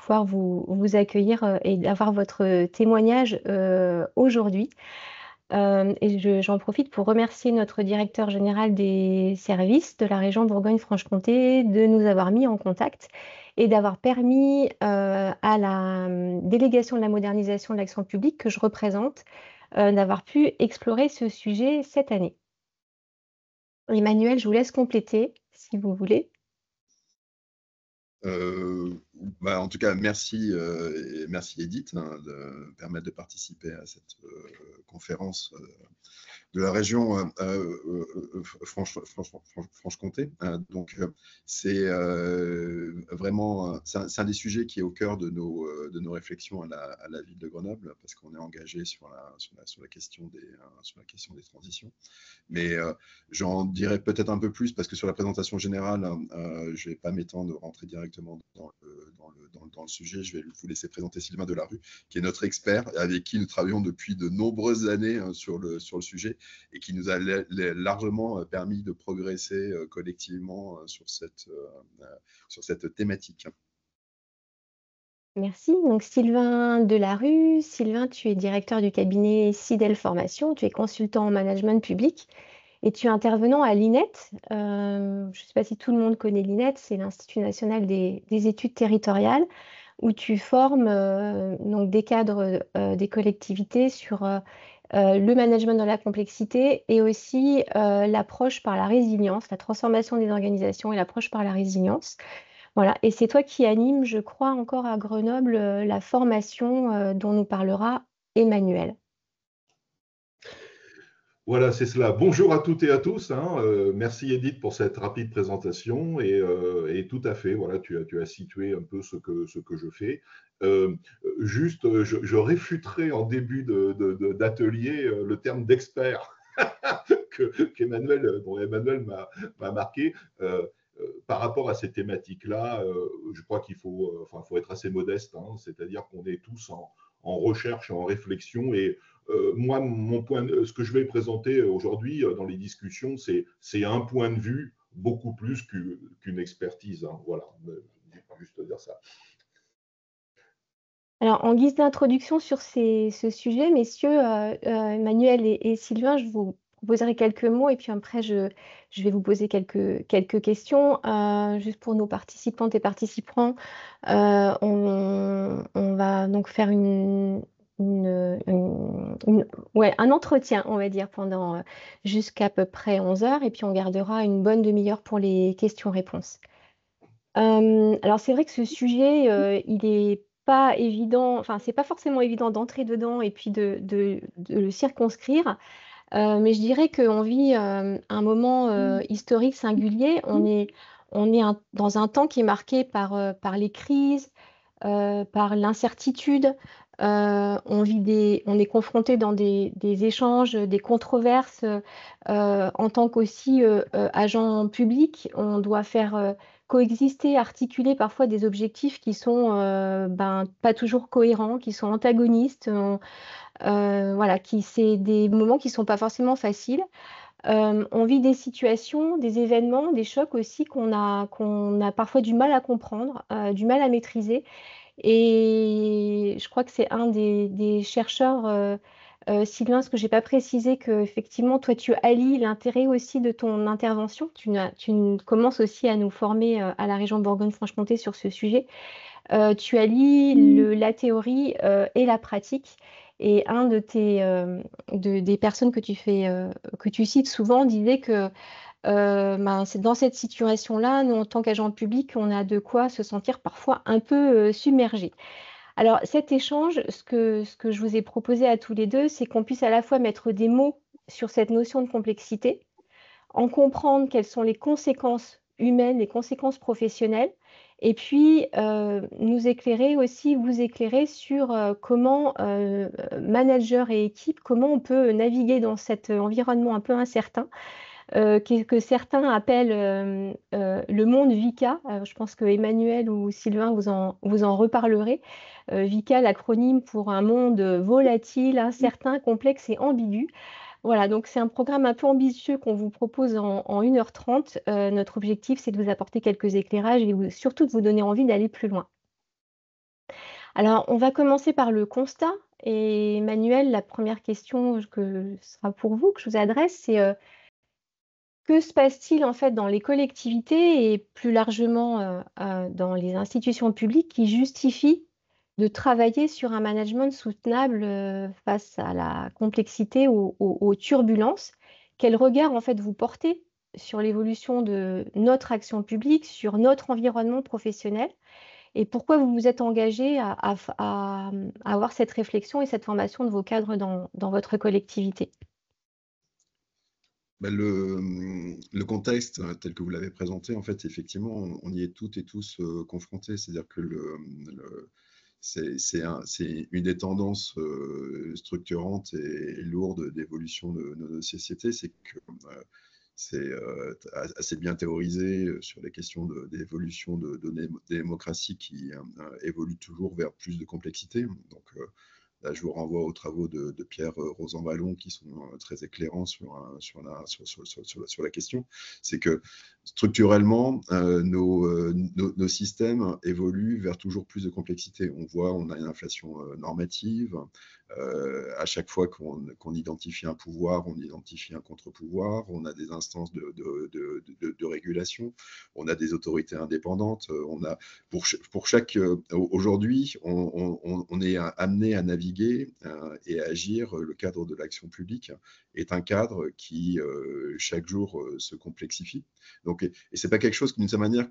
pouvoir vous accueillir et d'avoir votre témoignage aujourd'hui. J'en profite pour remercier notre directeur général des services de la région Bourgogne-Franche-Comté de nous avoir mis en contact et d'avoir permis à la délégation de la modernisation de l'action publique que je représente d'avoir pu explorer ce sujet cette année. Emmanuel, je vous laisse compléter si vous voulez. En tout cas, merci, et merci Edith de me permettre de participer à cette conférence de la région Franche-Comté. Donc, c'est vraiment c'est un des sujets qui est au cœur de nos réflexions à la ville de Grenoble, parce qu'on est engagé sur la question des transitions. Mais j'en dirai peut-être un peu plus, parce que sur la présentation générale, je ne vais pas m'étendre, rentrer directement dans le sujet. Je vais vous laisser présenter Sylvain Delarue, qui est notre expert, avec qui nous travaillons depuis de nombreuses années sur le sujet, et qui nous a largement permis de progresser collectivement sur cette thématique. Merci. Donc Sylvain Delarue. Sylvain, tu es directeur du cabinet Sidel Formation, tu es consultant en management public et tu es intervenant à l'INET. Je ne sais pas si tout le monde connaît l'INET, c'est l'Institut national des études territoriales, où tu formes donc des cadres des collectivités sur le management dans la complexité et aussi l'approche par la résilience, la transformation des organisations et l'approche par la résilience. Voilà, et c'est toi qui animes, je crois, encore à Grenoble, la formation dont nous parlera Emmanuel. Voilà, c'est cela. Bonjour à toutes et à tous. Merci Edith pour cette rapide présentation. Et tout à fait, voilà, tu as situé un peu ce que je fais. Juste, je réfuterai en début d'atelier le terme d'expert dont Emmanuel m'a marqué. Par rapport à ces thématiques-là, je crois qu'il faut être assez modeste, c'est-à-dire qu'on est tous en recherche, en réflexion. Et moi, ce que je vais présenter aujourd'hui dans les discussions, c'est un point de vue beaucoup plus qu'une expertise. Voilà, juste dire ça. Alors, en guise d'introduction sur ce sujet, messieurs, Emmanuel et Sylvain, je vous proposerai quelques mots et puis après, je vais vous poser quelques questions. Juste pour nos participantes et participants, on va donc faire un entretien, on va dire, pendant jusqu'à peu près 11 heures et puis on gardera une bonne demi-heure pour les questions-réponses. Alors c'est vrai que ce sujet, il est pas évident, enfin c'est pas forcément évident d'entrer dedans et puis de le circonscrire, mais je dirais qu'on vit un moment historique singulier. On est dans un temps qui est marqué par les crises, par l'incertitude. On est confronté dans des échanges, des controverses. En tant qu'aussi agent public, on doit faire coexister, articuler parfois des objectifs qui sont pas toujours cohérents, qui sont antagonistes. Voilà, c'est des moments qui ne sont pas forcément faciles. On vit des situations, des événements, des chocs aussi qu'on a parfois du mal à comprendre, du mal à maîtriser. Et je crois que c'est un des chercheurs, Sylvain, ce que je n'ai pas précisé, que effectivement, toi, tu allies l'intérêt aussi de ton intervention. Tu commences aussi à nous former à la région Bourgogne-Franche-Comté sur ce sujet. Tu allies la théorie et la pratique. Et un des personnes que tu cites souvent disait que c'est dans cette situation-là, nous, en tant qu'agents publics, on a de quoi se sentir parfois un peu submergé. Alors, cet échange, ce que je vous ai proposé à tous les deux, c'est qu'on puisse à la fois mettre des mots sur cette notion de complexité, en comprendre quelles sont les conséquences humaines, les conséquences professionnelles, et puis nous éclairer aussi, vous éclairer sur comment, manager et équipe, comment on peut naviguer dans cet environnement un peu incertain, que certains appellent le monde VICA. Je pense que Emmanuel ou Sylvain vous en reparlerez. VICA, l'acronyme pour un monde volatile, incertain, complexe et ambigu. Voilà, donc c'est un programme un peu ambitieux qu'on vous propose en 1h30. Notre objectif, c'est de vous apporter quelques éclairages et surtout de vous donner envie d'aller plus loin. Alors, on va commencer par le constat. Et Emmanuel, la première question que sera pour vous, que je vous adresse, c'est que se passe-t-il en fait dans les collectivités et plus largement dans les institutions publiques qui justifient de travailler sur un management soutenable face à la complexité, aux turbulences? Quel regard en fait vous portez sur l'évolution de notre action publique, sur notre environnement professionnel? Et pourquoi vous vous êtes engagé à avoir cette réflexion et cette formation de vos cadres dans votre collectivité? Ben, le contexte tel que vous l'avez présenté, en fait, effectivement, on y est toutes et tous confrontés. C'est-à-dire que c'est une des tendances structurantes et lourdes d'évolution de nos sociétés, c'est que c'est assez bien théorisé sur les questions d'évolution de démocratie qui évolue toujours vers plus de complexité. Donc, là, je vous renvoie aux travaux de Pierre Rosanvallon qui sont très éclairants sur la question. C'est que structurellement, nos systèmes évoluent vers toujours plus de complexité. On a une inflation normative. À chaque fois qu'on identifie un pouvoir, on identifie un contre-pouvoir. On a des instances de régulation. On a des autorités indépendantes. Pour chaque aujourd'hui, on est amené à naviguer et à agir. Le cadre de l'action publique est un cadre qui chaque jour se complexifie. Donc, et c'est pas quelque chose d'une certaine manière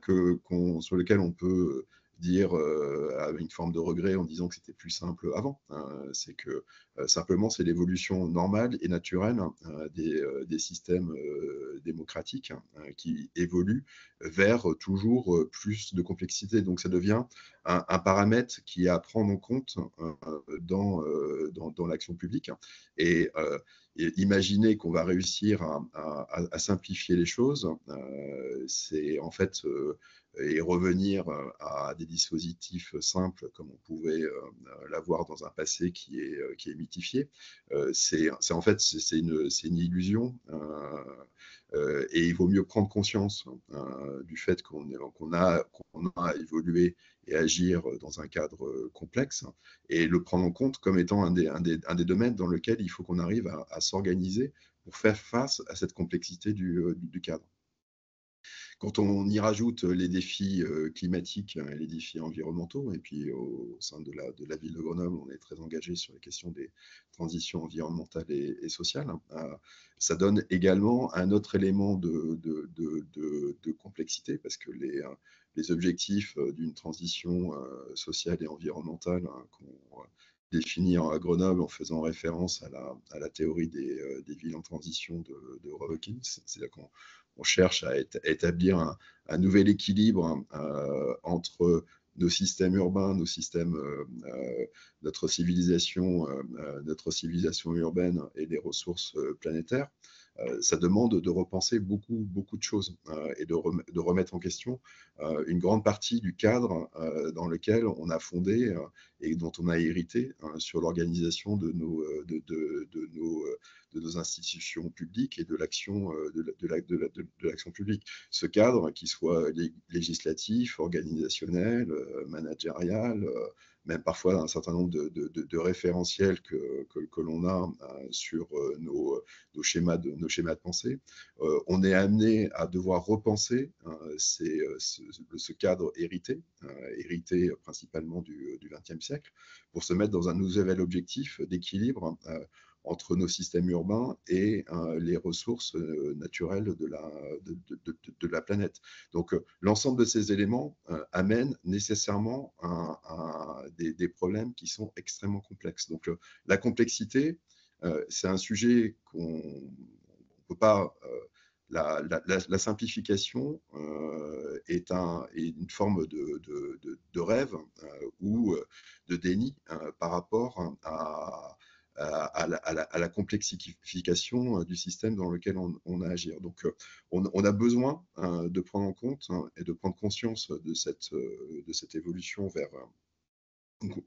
sur lequel on peut dire avec une forme de regret en disant que c'était plus simple avant. C'est que simplement c'est l'évolution normale et naturelle des systèmes démocratiques qui évoluent vers toujours plus de complexité. Donc ça devient un paramètre qui est à prendre en compte dans l'action publique. Et imaginer qu'on va réussir à simplifier les choses, c'est en fait et revenir à des dispositifs simples comme on pouvait l'avoir dans un passé qui est mythifié. C'est en fait c'est une illusion et il vaut mieux prendre conscience du fait qu'on a évolué et agir dans un cadre complexe et le prendre en compte comme étant un des domaines dans lequel il faut qu'on arrive à s'organiser pour faire face à cette complexité du cadre. Quand on y rajoute les défis climatiques et les défis environnementaux, et puis au sein de la ville de Grenoble, on est très engagé sur les questions des transitions environnementales et sociales, ça donne également un autre élément de complexité, parce que les objectifs d'une transition sociale et environnementale qu'on définit à Grenoble en faisant référence à la théorie des villes en transition de Revokins, c'est-à-dire qu'on cherche à établir un nouvel équilibre entre nos systèmes urbains, notre civilisation urbaine et les ressources planétaires. Ça demande de repenser beaucoup de choses et de remettre en question une grande partie du cadre dans lequel on a fondé et dont on a hérité sur l'organisation de nos institutions publiques et de l'action publique. Ce cadre, qu'il soit législatif, organisationnel, managérial, même parfois un certain nombre de référentiels que l'on a sur nos schémas de pensée, on est amené à devoir repenser ce cadre hérité principalement du XXe siècle, pour se mettre dans un nouvel objectif d'équilibre entre nos systèmes urbains et les ressources naturelles de la planète. Donc, l'ensemble de ces éléments amène nécessairement des problèmes qui sont extrêmement complexes. Donc, la complexité, c'est un sujet qu'on ne peut pas... La simplification est une forme de rêve ou de déni par rapport à la complexification du système dans lequel on a à agir. Donc, on a besoin de prendre en compte et de prendre conscience de cette évolution vers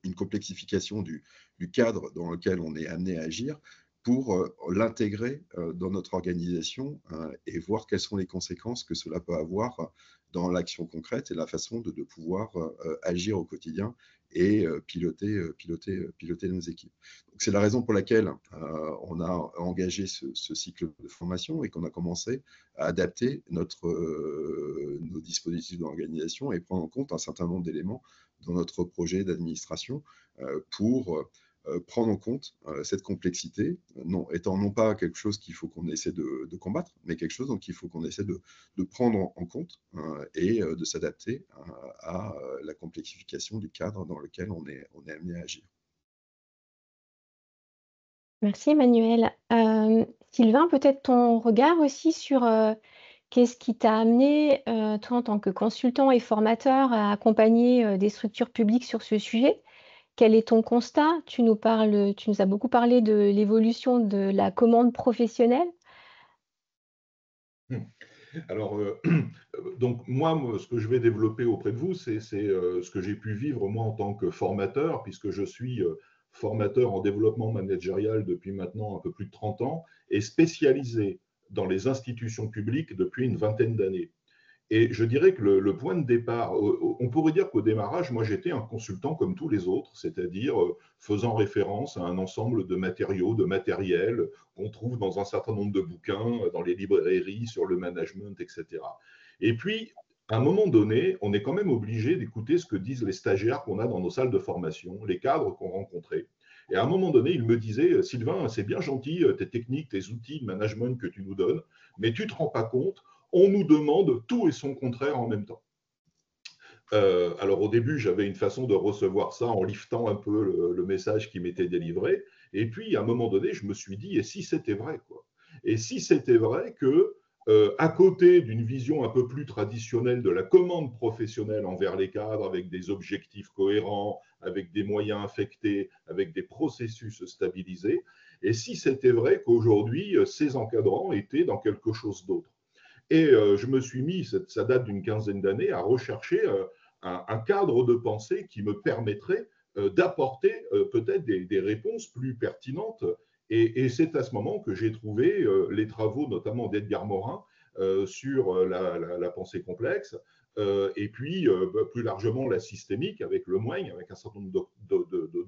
une complexification du cadre dans lequel on est amené à agir pour l'intégrer dans notre organisation et voir quelles sont les conséquences que cela peut avoir dans l'action concrète et la façon de pouvoir agir au quotidien et piloter nos équipes. C'est la raison pour laquelle on a engagé ce cycle de formation et qu'on a commencé à adapter nos dispositifs d'organisation et prendre en compte un certain nombre d'éléments dans notre projet d'administration pour prendre en compte cette complexité, étant non pas quelque chose qu'il faut qu'on essaie de combattre, mais quelque chose qu'il faut qu'on essaie de prendre en compte et de s'adapter à la complexification du cadre dans lequel on est amené à agir. Merci Emmanuel. Sylvain, peut-être ton regard aussi sur qu'est-ce qui t'a amené, toi en tant que consultant et formateur, à accompagner des structures publiques sur ce sujet? Quel est ton constat? Tu nous as beaucoup parlé de l'évolution de la commande professionnelle. Alors, donc moi, ce que je vais développer auprès de vous, c'est ce que j'ai pu vivre moi en tant que formateur, puisque je suis formateur en développement managérial depuis maintenant un peu plus de 30 ans et spécialisé dans les institutions publiques depuis une vingtaine d'années. Et je dirais que le point de départ, on pourrait dire qu'au démarrage, moi j'étais un consultant comme tous les autres, c'est-à-dire faisant référence à un ensemble de matériaux, de matériel qu'on trouve dans un certain nombre de bouquins, dans les librairies, sur le management, etc. Et puis, à un moment donné, on est quand même obligé d'écouter ce que disent les stagiaires qu'on a dans nos salles de formation, les cadres qu'on rencontrait. Et à un moment donné, il me disait, Sylvain, c'est bien gentil, tes techniques, tes outils de management que tu nous donnes, mais tu ne te rends pas compte, on nous demande tout et son contraire en même temps. Alors au début, j'avais une façon de recevoir ça en liftant un peu le message qui m'était délivré. Et puis, à un moment donné, je me suis dit, et si c'était vrai, quoi? Et si c'était vrai que, à côté d'une vision un peu plus traditionnelle de la commande professionnelle envers les cadres, avec des objectifs cohérents, avec des moyens affectés, avec des processus stabilisés, et si c'était vrai qu'aujourd'hui, ces encadrants étaient dans quelque chose d'autre. Et je me suis mis, ça date d'une quinzaine d'années, à rechercher un cadre de pensée qui me permettrait d'apporter peut-être des réponses plus pertinentes. Et c'est à ce moment que j'ai trouvé les travaux, notamment d'Edgar Morin, sur la pensée complexe, et puis plus largement la systémique avec Le Moigne, avec un certain nombre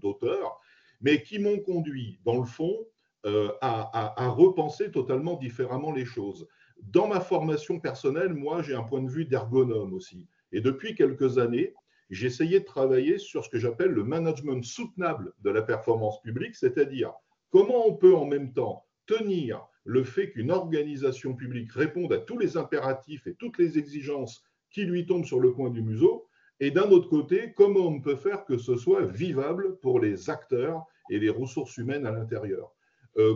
d'auteurs, mais qui m'ont conduit, dans le fond, à repenser totalement différemment les choses. Dans ma formation personnelle, moi, j'ai un point de vue d'ergonome aussi. Et depuis quelques années, j'ai essayé de travailler sur ce que j'appelle le management soutenable de la performance publique, c'est-à-dire comment on peut en même temps tenir le fait qu'une organisation publique réponde à tous les impératifs et toutes les exigences qui lui tombent sur le coin du museau, et d'un autre côté, comment on peut faire que ce soit vivable pour les acteurs et les ressources humaines à l'intérieur.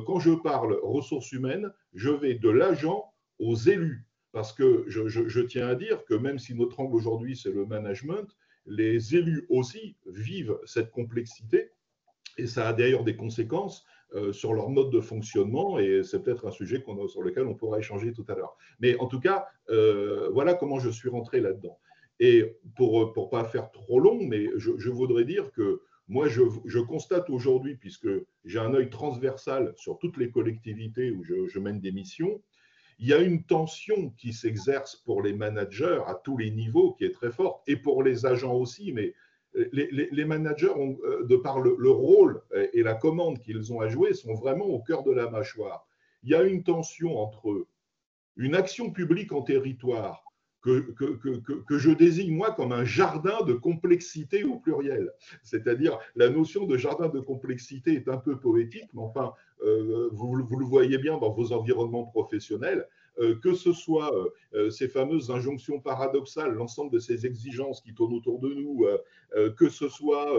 Quand je parle ressources humaines, je vais de l'agent aux élus. Parce que je tiens à dire que même si notre angle aujourd'hui, c'est le management, les élus aussi vivent cette complexité et ça a d'ailleurs des conséquences sur leur mode de fonctionnement et c'est peut-être un sujet sur lequel on pourra échanger tout à l'heure. Mais en tout cas, voilà comment je suis rentré là-dedans. Et pour ne pas faire trop long, mais je voudrais dire que moi, je constate aujourd'hui, puisque j'ai un œil transversal sur toutes les collectivités où je mène des missions, il y a une tension qui s'exerce pour les managers à tous les niveaux qui est très forte, et pour les agents aussi, mais les managers, de par le rôle et la commande qu'ils ont à jouer, sont vraiment au cœur de la mâchoire. Il y a une tension entre une action publique en territoire que je désigne moi comme un jardin de complexité au pluriel. C'est-à-dire, la notion de jardin de complexité est un peu poétique, mais enfin, vous le voyez bien dans vos environnements professionnels, que ce soit ces fameuses injonctions paradoxales, l'ensemble de ces exigences qui tournent autour de nous, que ce soit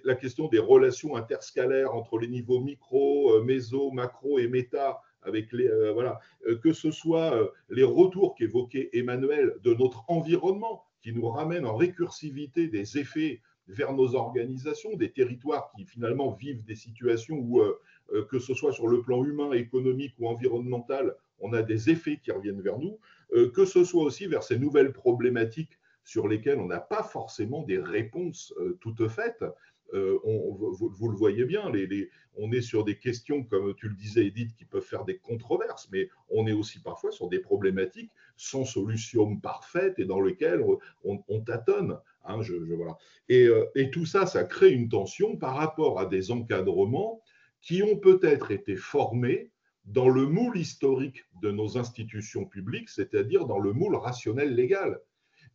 la question des relations interscalaires entre les niveaux micro, méso, macro et méta, avec voilà, que ce soit les retours qu'évoquait Emmanuel de notre environnement, qui nous ramène en récursivité des effets vers nos organisations, des territoires qui finalement vivent des situations où, que ce soit sur le plan humain, économique ou environnemental, on a des effets qui reviennent vers nous, que ce soit aussi vers ces nouvelles problématiques sur lesquelles on n'a pas forcément des réponses toutes faites. Vous le voyez bien, on est sur des questions, comme tu le disais, Edith, qui peuvent faire des controverses, mais on est aussi parfois sur des problématiques sans solution parfaite et dans lesquelles on tâtonne. Hein, voilà. Et tout ça, ça crée une tension par rapport à des encadrements qui ont peut-être été formés dans le moule historique de nos institutions publiques, c'est-à-dire dans le moule rationnel légal.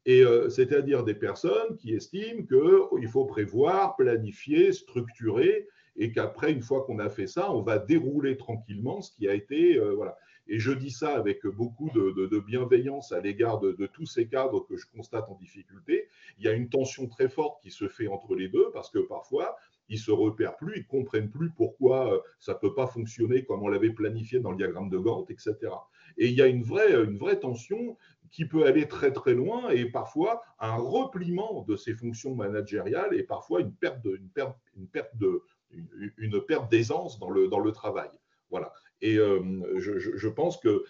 Et c'est-à-dire des personnes qui estiment qu'il faut prévoir, planifier, structurer, et qu'après, une fois qu'on a fait ça, on va dérouler tranquillement ce qui a été… voilà. Et je dis ça avec beaucoup de bienveillance à l'égard de tous ces cadres que je constate en difficulté. Il y a une tension très forte qui se fait entre les deux, parce que parfois, ils ne se repèrent plus, ils ne comprennent plus pourquoi ça ne peut pas fonctionner comme on l'avait planifié dans le diagramme de Gantt, etc. Et il y a une vraie tension qui peut aller très très loin, et parfois un repliement de ces fonctions managériales, et parfois une perte d'aisance dans le travail. Voilà. Et je pense que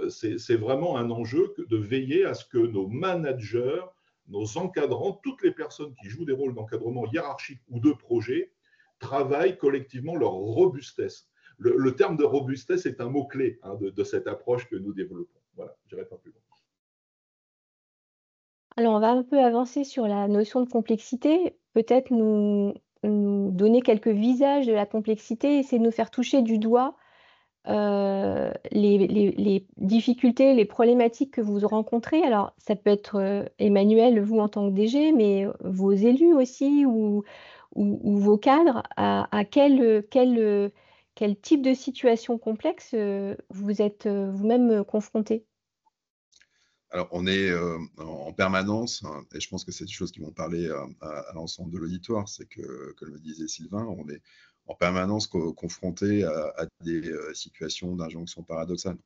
c'est vraiment un enjeu de veiller à ce que nos managers, nos encadrants, toutes les personnes qui jouent des rôles d'encadrement hiérarchique ou de projet, travaillent collectivement leur robustesse. Le terme de robustesse est un mot-clé de cette approche que nous développons. Voilà, je n'irai pas plus loin. Alors, on va un peu avancer sur la notion de complexité. Peut-être nous donner quelques visages de la complexité, essayer de nous faire toucher du doigt les difficultés, les problématiques que vous rencontrez. Alors, ça peut être Emmanuel, vous en tant que DG, mais vos élus aussi ou vos cadres. À quel type de situation complexe vous êtes vous-même confrontés? Alors, on est en permanence, hein, et je pense que c'est des choses qui vont parler à l'ensemble de l'auditoire, c'est que, comme le disait Sylvain, on est en permanence confronté à des situations d'injonction paradoxale.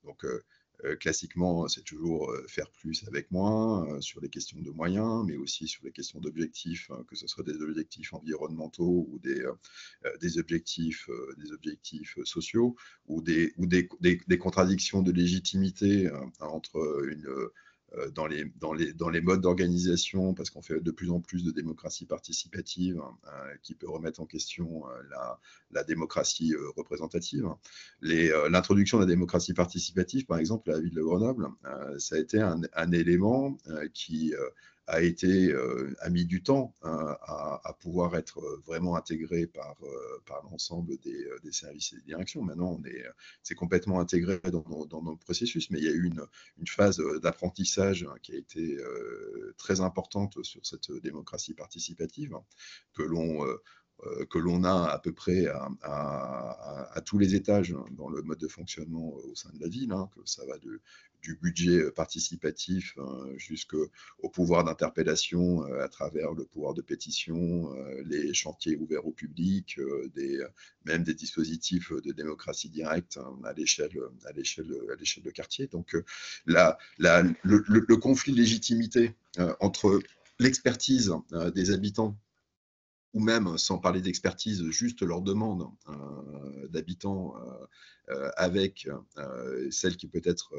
Donc, classiquement, c'est toujours faire plus avec moins sur les questions de moyens, mais aussi sur les questions d'objectifs, que ce soit des objectifs environnementaux ou des objectifs sociaux, ou des contradictions de légitimité entre dans les modes d'organisation, parce qu'on fait de plus en plus de démocratie participative qui peut remettre en question la démocratie représentative. L'introduction de la démocratie participative, par exemple, à la ville de Grenoble, ça a été un élément qui a mis du temps à pouvoir être vraiment intégré par l'ensemble des services et des directions. Maintenant, c'est complètement intégré dans nos processus, mais il y a eu une phase d'apprentissage qui a été très importante sur cette démocratie participative que l'on a à peu près à tous les étages dans le mode de fonctionnement au sein de la ville, que ça va du budget participatif jusqu'au pouvoir d'interpellation à travers le pouvoir de pétition, les chantiers ouverts au public, même des dispositifs de démocratie directe à l'échelle de quartier. Donc le conflit de légitimité entre l'expertise des habitants, ou même, sans parler d'expertise, juste leur demande d'habitants avec celle qui peut être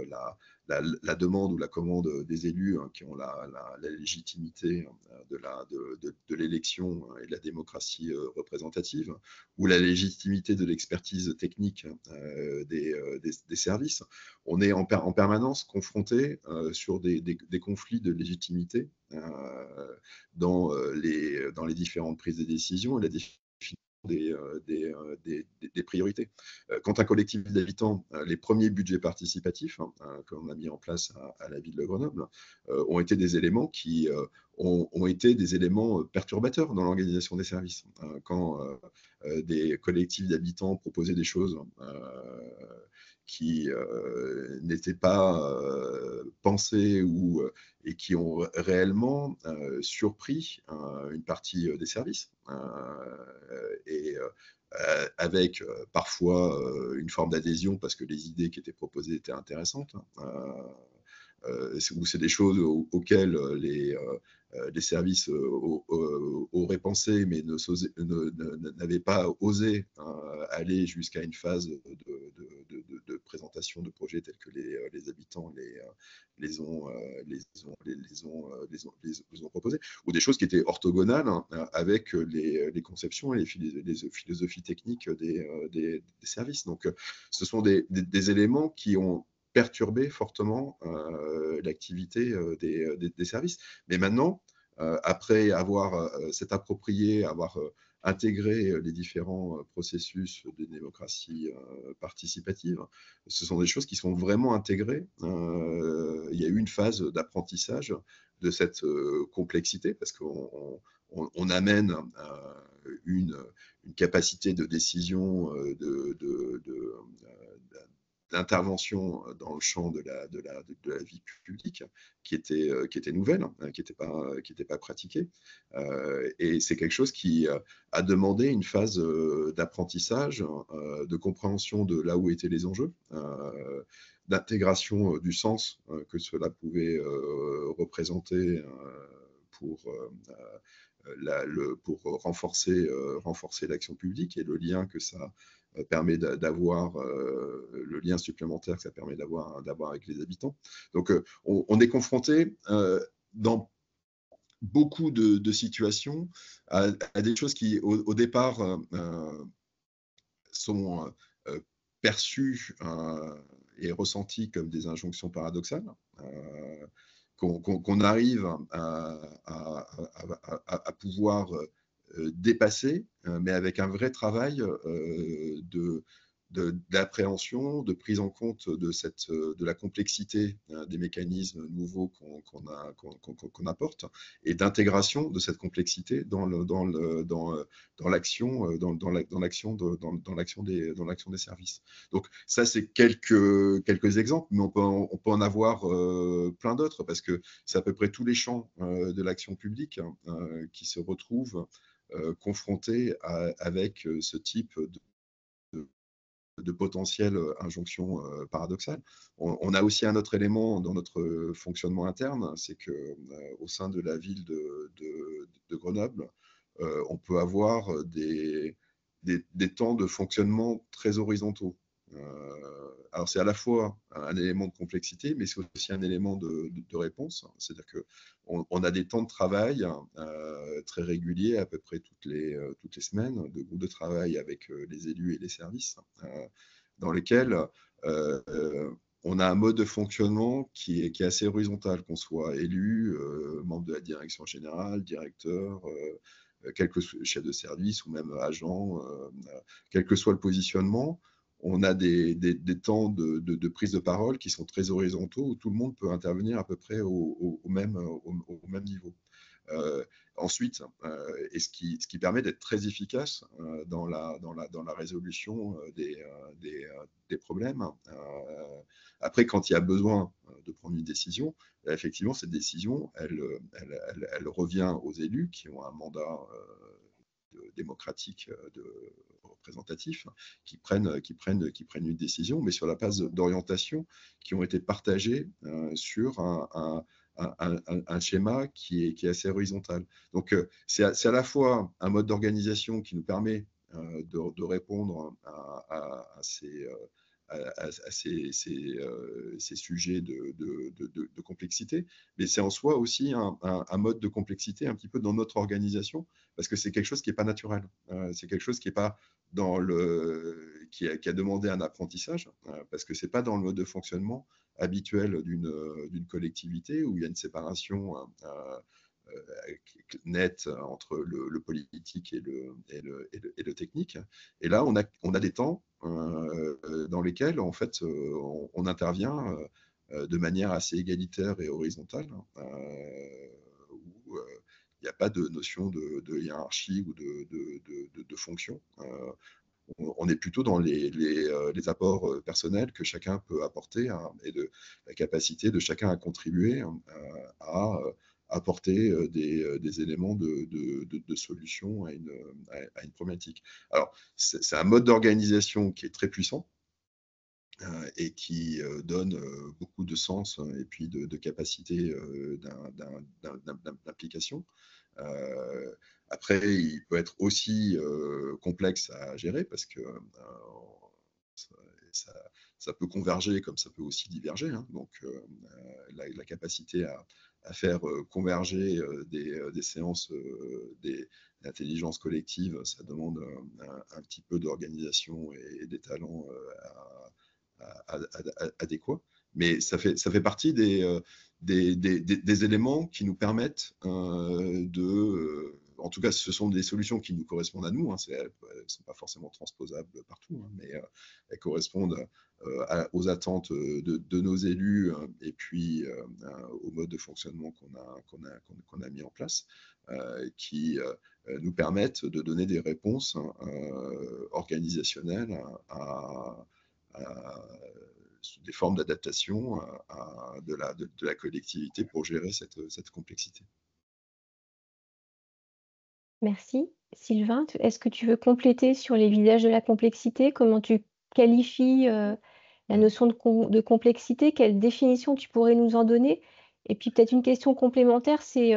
la demande ou la commande des élus qui ont la légitimité de l'élection et de la démocratie représentative, ou la légitimité de l'expertise technique des services. On est en permanence confronté sur des conflits de légitimité dans les différentes prises de décision et la définition des priorités. Quant à un collectif d'habitants, les premiers budgets participatifs que l'on a mis en place à la ville de Grenoble ont été des éléments qui ont été des éléments perturbateurs dans l'organisation des services. Quand des collectifs d'habitants proposaient des choses qui n'étaient pas pensées et qui ont réellement surpris une partie des services. Avec parfois une forme d'adhésion parce que les idées qui étaient proposées étaient intéressantes. Ou c'est des choses auxquelles les services auraient pensé, mais n'avaient pas osé aller jusqu'à une phase de présentation de projets tels que les habitants les ont proposés, ou des choses qui étaient orthogonales avec les conceptions et les philosophies techniques des services. Donc, ce sont des éléments qui ont perturber fortement l'activité des services. Mais maintenant, après avoir s'être approprié, avoir intégrer les différents processus de démocratie participative. Ce sont des choses qui sont vraiment intégrées. Il y a eu une phase d'apprentissage de cette complexité parce qu'on amène une capacité de décision, d'intervention dans le champ de la vie publique qui était nouvelle, qui n'était pas pratiquée. Et c'est quelque chose qui a demandé une phase d'apprentissage, de compréhension de là où étaient les enjeux, d'intégration du sens que cela pouvait représenter pour renforcer l'action publique et le lien que ça permet d'avoir, le lien supplémentaire que ça permet d'avoir avec les habitants. Donc, on est confronté dans beaucoup de situations à des choses qui, au départ, sont perçues et ressenties comme des injonctions paradoxales. Qu'on arrive à pouvoir dépasser, mais avec un vrai travail d'appréhension, de prise en compte de la complexité des mécanismes nouveaux qu'on apporte et d'intégration de cette complexité dans l'action des services. Donc ça, c'est quelques exemples, mais on peut en avoir plein d'autres parce que c'est à peu près tous les champs de l'action publique qui se retrouvent confrontés avec ce type de potentielles injonctions paradoxales. On a aussi un autre élément dans notre fonctionnement interne, c'est qu'au sein de la ville de Grenoble, on peut avoir des temps de fonctionnement très horizontaux. Alors c'est à la fois un élément de complexité, mais c'est aussi un élément de réponse. C'est-à-dire qu'on a des temps de travail très réguliers, à peu près toutes les semaines, de groupes de travail avec les élus et les services, dans lesquels on a un mode de fonctionnement qui est assez horizontal, qu'on soit élu, membre de la direction générale, directeur, quel que soit chef de service ou même agent, quel que soit le positionnement. On a des temps de prise de parole qui sont très horizontaux, où tout le monde peut intervenir à peu près au même niveau. Ensuite, et ce qui permet d'être très efficace dans la résolution des problèmes. Après, quand il y a besoin de prendre une décision, effectivement, cette décision, elle revient aux élus qui ont un mandat démocratique représentatif, qui prennent une décision, mais sur la base d'orientations qui ont été partagées sur un schéma qui est assez horizontal. Donc, c'est à la fois un mode d'organisation qui nous permet de répondre à ces sujets de complexité, mais c'est en soi aussi un mode de complexité un petit peu dans notre organisation, parce que c'est quelque chose qui n'est pas naturel. C'est quelque chose qui n'est pas qui a demandé un apprentissage, parce que ce n'est pas dans le mode de fonctionnement habituel d'une collectivité où il y a une séparation nette entre le politique et le technique. Et là, on a des temps dans lesquels, en fait, on intervient de manière assez égalitaire et horizontale, où il n'y a pas de notion de hiérarchie ou de fonction. On est plutôt dans les apports personnels que chacun peut apporter, hein, et de la capacité de chacun à contribuer à apporter des éléments de solution à une problématique. Alors, c'est un mode d'organisation qui est très puissant et qui donne beaucoup de sens et puis de capacité d'implication. Après, il peut être aussi complexe à gérer parce que ça peut converger comme ça peut aussi diverger, hein. Donc, la capacité à faire converger des séances d'intelligence collective, ça demande un petit peu d'organisation et des talents adéquats. mais ça fait partie des éléments qui nous permettent en tout cas, ce sont des solutions qui nous correspondent à nous. Hein, c'est pas forcément transposable partout, hein, mais elles correspondent aux attentes de nos élus et puis au mode de fonctionnement qu'on a mis en place, qui nous permettent de donner des réponses organisationnelles des formes d'adaptation de la collectivité pour gérer cette complexité. Merci. Sylvain, est-ce que tu veux compléter sur les visages de la complexité? Comment tu qualifies la notion de complexité? Quelle définition tu pourrais nous en donner? Et puis peut-être une question complémentaire, c'est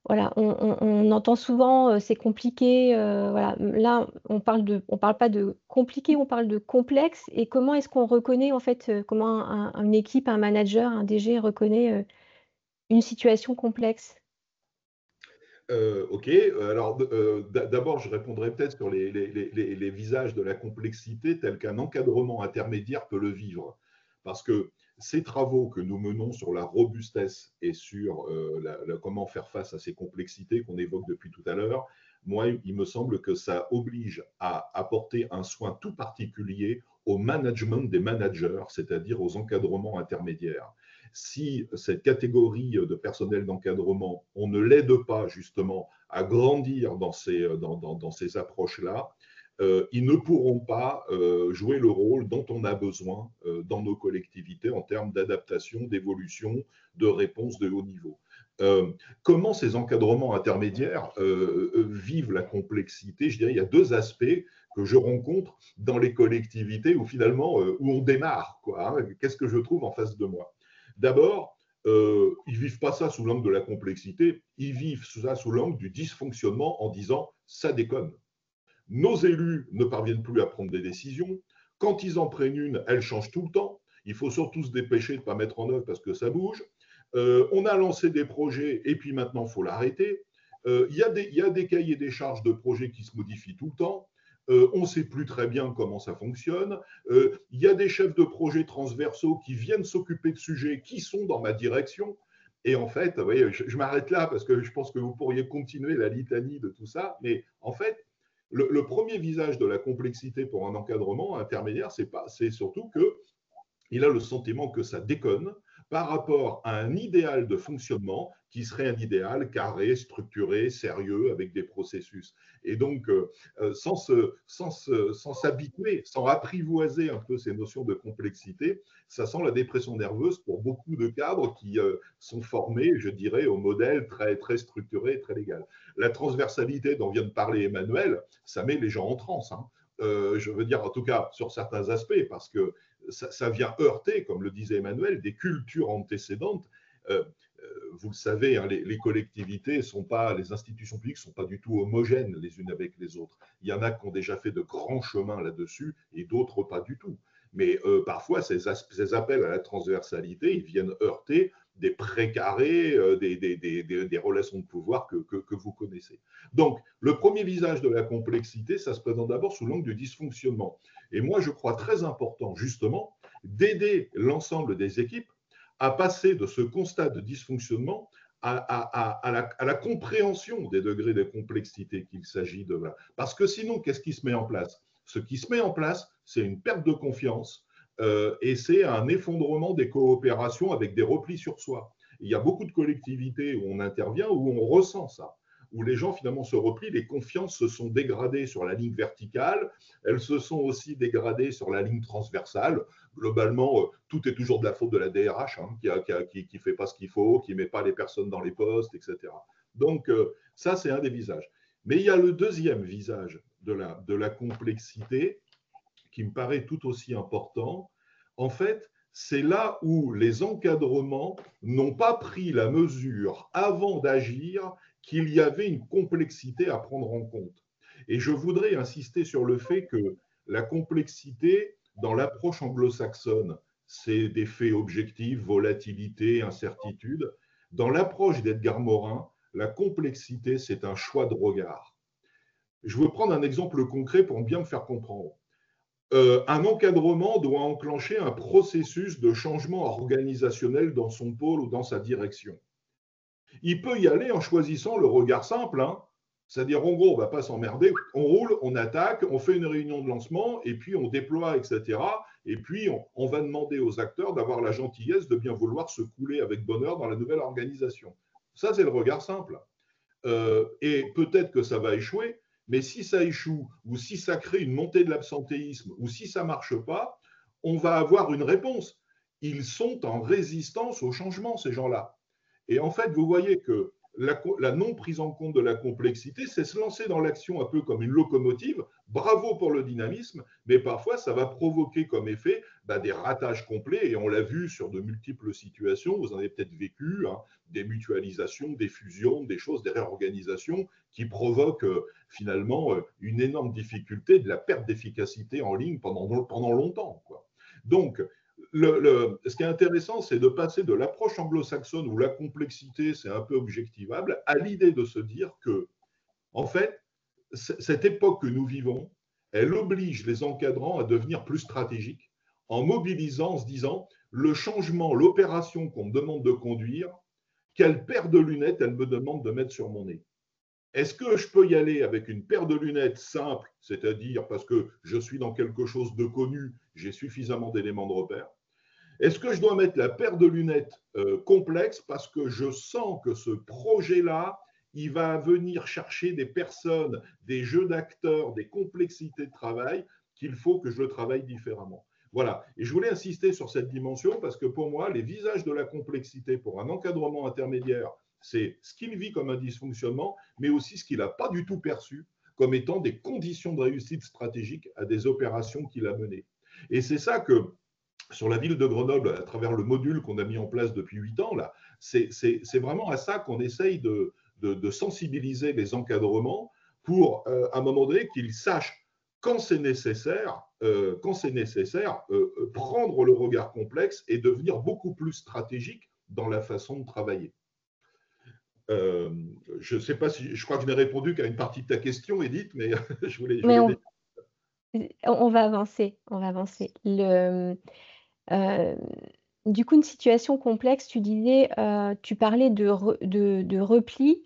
voilà, on entend souvent c'est compliqué. Voilà. Là, on parle pas de compliqué, on parle de complexe. Et comment est-ce qu'on reconnaît en fait, comment une équipe, un manager, un DG reconnaît une situation complexe? Ok, alors d'abord, je répondrai peut-être sur les visages de la complexité tels qu'un encadrement intermédiaire peut le vivre. Parce que ces travaux que nous menons sur la robustesse et sur comment faire face à ces complexités qu'on évoque depuis tout à l'heure, moi, il me semble que ça oblige à apporter un soin tout particulier au management des managers, c'est-à-dire aux encadrements intermédiaires. Si cette catégorie de personnel d'encadrement, on ne l'aide pas justement à grandir dans ces approches-là, ils ne pourront pas jouer le rôle dont on a besoin dans nos collectivités en termes d'adaptation, d'évolution, de réponse de haut niveau. Comment ces encadrements intermédiaires vivent la complexité? Je dirais qu'il y a deux aspects que je rencontre dans les collectivités où finalement où on démarre, quoi, hein. Qu'est-ce que je trouve en face de moi? D'abord, ils ne vivent pas ça sous l'angle de la complexité, ils vivent ça sous l'angle du dysfonctionnement en disant « ça déconne ». Nos élus ne parviennent plus à prendre des décisions. Quand ils en prennent une, elle change tout le temps. Il faut surtout se dépêcher de ne pas mettre en œuvre parce que ça bouge. On a lancé des projets et puis maintenant, il faut l'arrêter. Il y a des cahiers des charges de projets qui se modifient tout le temps. On ne sait plus très bien comment ça fonctionne. Il y a des chefs de projet transversaux qui viennent s'occuper de sujets qui sont dans ma direction. Et en fait, vous voyez, je m'arrête là parce que je pense que vous pourriez continuer la litanie de tout ça. Mais en fait, le premier visage de la complexité pour un encadrement intermédiaire, c'est surtout qu'il a le sentiment que ça déconne par rapport à un idéal de fonctionnement qui serait un idéal carré, structuré, sérieux, avec des processus. Et donc, sans s'habituer, sans apprivoiser un peu ces notions de complexité, ça sent la dépression nerveuse pour beaucoup de cadres qui sont formés, je dirais, au modèle très, très structuré, très légal. La transversalité dont vient de parler Emmanuel, ça met les gens en transe, hein. Je veux dire, en tout cas, sur certains aspects, parce que ça vient heurter, comme le disait Emmanuel, des cultures antécédentes. Vous le savez, hein, les collectivités sont pas, les institutions publiques ne sont pas du tout homogènes les unes avec les autres. Il y en a qui ont déjà fait de grands chemins là-dessus et d'autres pas du tout. Mais parfois, ces appels à la transversalité, ils viennent heurter des précarés, des relations de pouvoir que vous connaissez. Donc, le premier visage de la complexité, ça se présente d'abord sous l'angle du dysfonctionnement. Et moi, je crois très important, justement, d'aider l'ensemble des équipes à passer de ce constat de dysfonctionnement à la compréhension des degrés de complexité qu'il s'agit de. Parce que sinon, qu'est-ce qui se met en place? Ce qui se met en place, c'est une perte de confiance et c'est un effondrement des coopérations avec des replis sur soi. Il y a beaucoup de collectivités où on intervient, où on ressent ça, où les gens finalement se replient, les confiances se sont dégradées sur la ligne verticale, elles se sont aussi dégradées sur la ligne transversale. Globalement, tout est toujours de la faute de la DRH, hein, qui ne fait pas ce qu'il faut, qui ne met pas les personnes dans les postes, etc. Donc, ça, c'est un des visages. Mais il y a le deuxième visage de la complexité qui me paraît tout aussi important. En fait, c'est là où les encadrements n'ont pas pris la mesure avant d'agir qu'il y avait une complexité à prendre en compte. Et je voudrais insister sur le fait que la complexité, dans l'approche anglo-saxonne, c'est des faits objectifs, volatilité, incertitude. Dans l'approche d'Edgar Morin, la complexité, c'est un choix de regard. Je veux prendre un exemple concret pour bien me faire comprendre. un encadrement doit enclencher un processus de changement organisationnel dans son pôle ou dans sa direction. Il peut y aller en choisissant le regard simple, hein. C'est-à-dire, en gros, on ne va pas s'emmerder, on roule, on attaque, on fait une réunion de lancement, et puis on déploie, etc. Et puis, on va demander aux acteurs d'avoir la gentillesse de bien vouloir se couler avec bonheur dans la nouvelle organisation. Ça, c'est le regard simple. Et peut-être que ça va échouer, mais si ça échoue, ou si ça crée une montée de l'absentéisme, ou si ça ne marche pas, on va avoir une réponse. Ils sont en résistance au changement, ces gens-là. Et en fait, vous voyez que la non prise en compte de la complexité, c'est se lancer dans l'action un peu comme une locomotive. Bravo pour le dynamisme, mais parfois ça va provoquer comme effet des ratages complets, et on l'a vu sur de multiples situations, vous en avez peut-être vécu, hein, des mutualisations, des fusions, des choses, des réorganisations qui provoquent finalement une énorme difficulté, de la perte d'efficacité en ligne pendant longtemps, quoi. Donc, ce qui est intéressant, c'est de passer de l'approche anglo-saxonne où la complexité, c'est un peu objectivable, à l'idée de se dire que, en fait, cette époque que nous vivons, elle oblige les encadrants à devenir plus stratégiques en mobilisant, en se disant, le changement, l'opération qu'on me demande de conduire, quelle paire de lunettes elle me demande de mettre sur mon nez? Est-ce que je peux y aller avec une paire de lunettes simple, c'est-à-dire parce que je suis dans quelque chose de connu, j'ai suffisamment d'éléments de repère? Est-ce que je dois mettre la paire de lunettes complexe parce que je sens que ce projet-là, il va venir chercher des personnes, des jeux d'acteurs, des complexités de travail qu'il faut que je le travaille différemment? Voilà. Et je voulais insister sur cette dimension parce que pour moi, les visages de la complexité pour un encadrement intermédiaire, c'est ce qu'il vit comme un dysfonctionnement, mais aussi ce qu'il n'a pas du tout perçu comme étant des conditions de réussite stratégique à des opérations qu'il a menées. Et c'est ça que, sur la ville de Grenoble, à travers le module qu'on a mis en place depuis 8 ans, là, c'est vraiment à ça qu'on essaye de sensibiliser les encadrements pour, à un moment donné, qu'ils sachent quand c'est nécessaire, prendre le regard complexe et devenir beaucoup plus stratégique dans la façon de travailler. Je ne sais pas si, je crois que je n'ai répondu qu'à une partie de ta question, Edith, mais je voulais Mais on va avancer, on va avancer. Du coup, une situation complexe, tu disais, tu parlais de repli.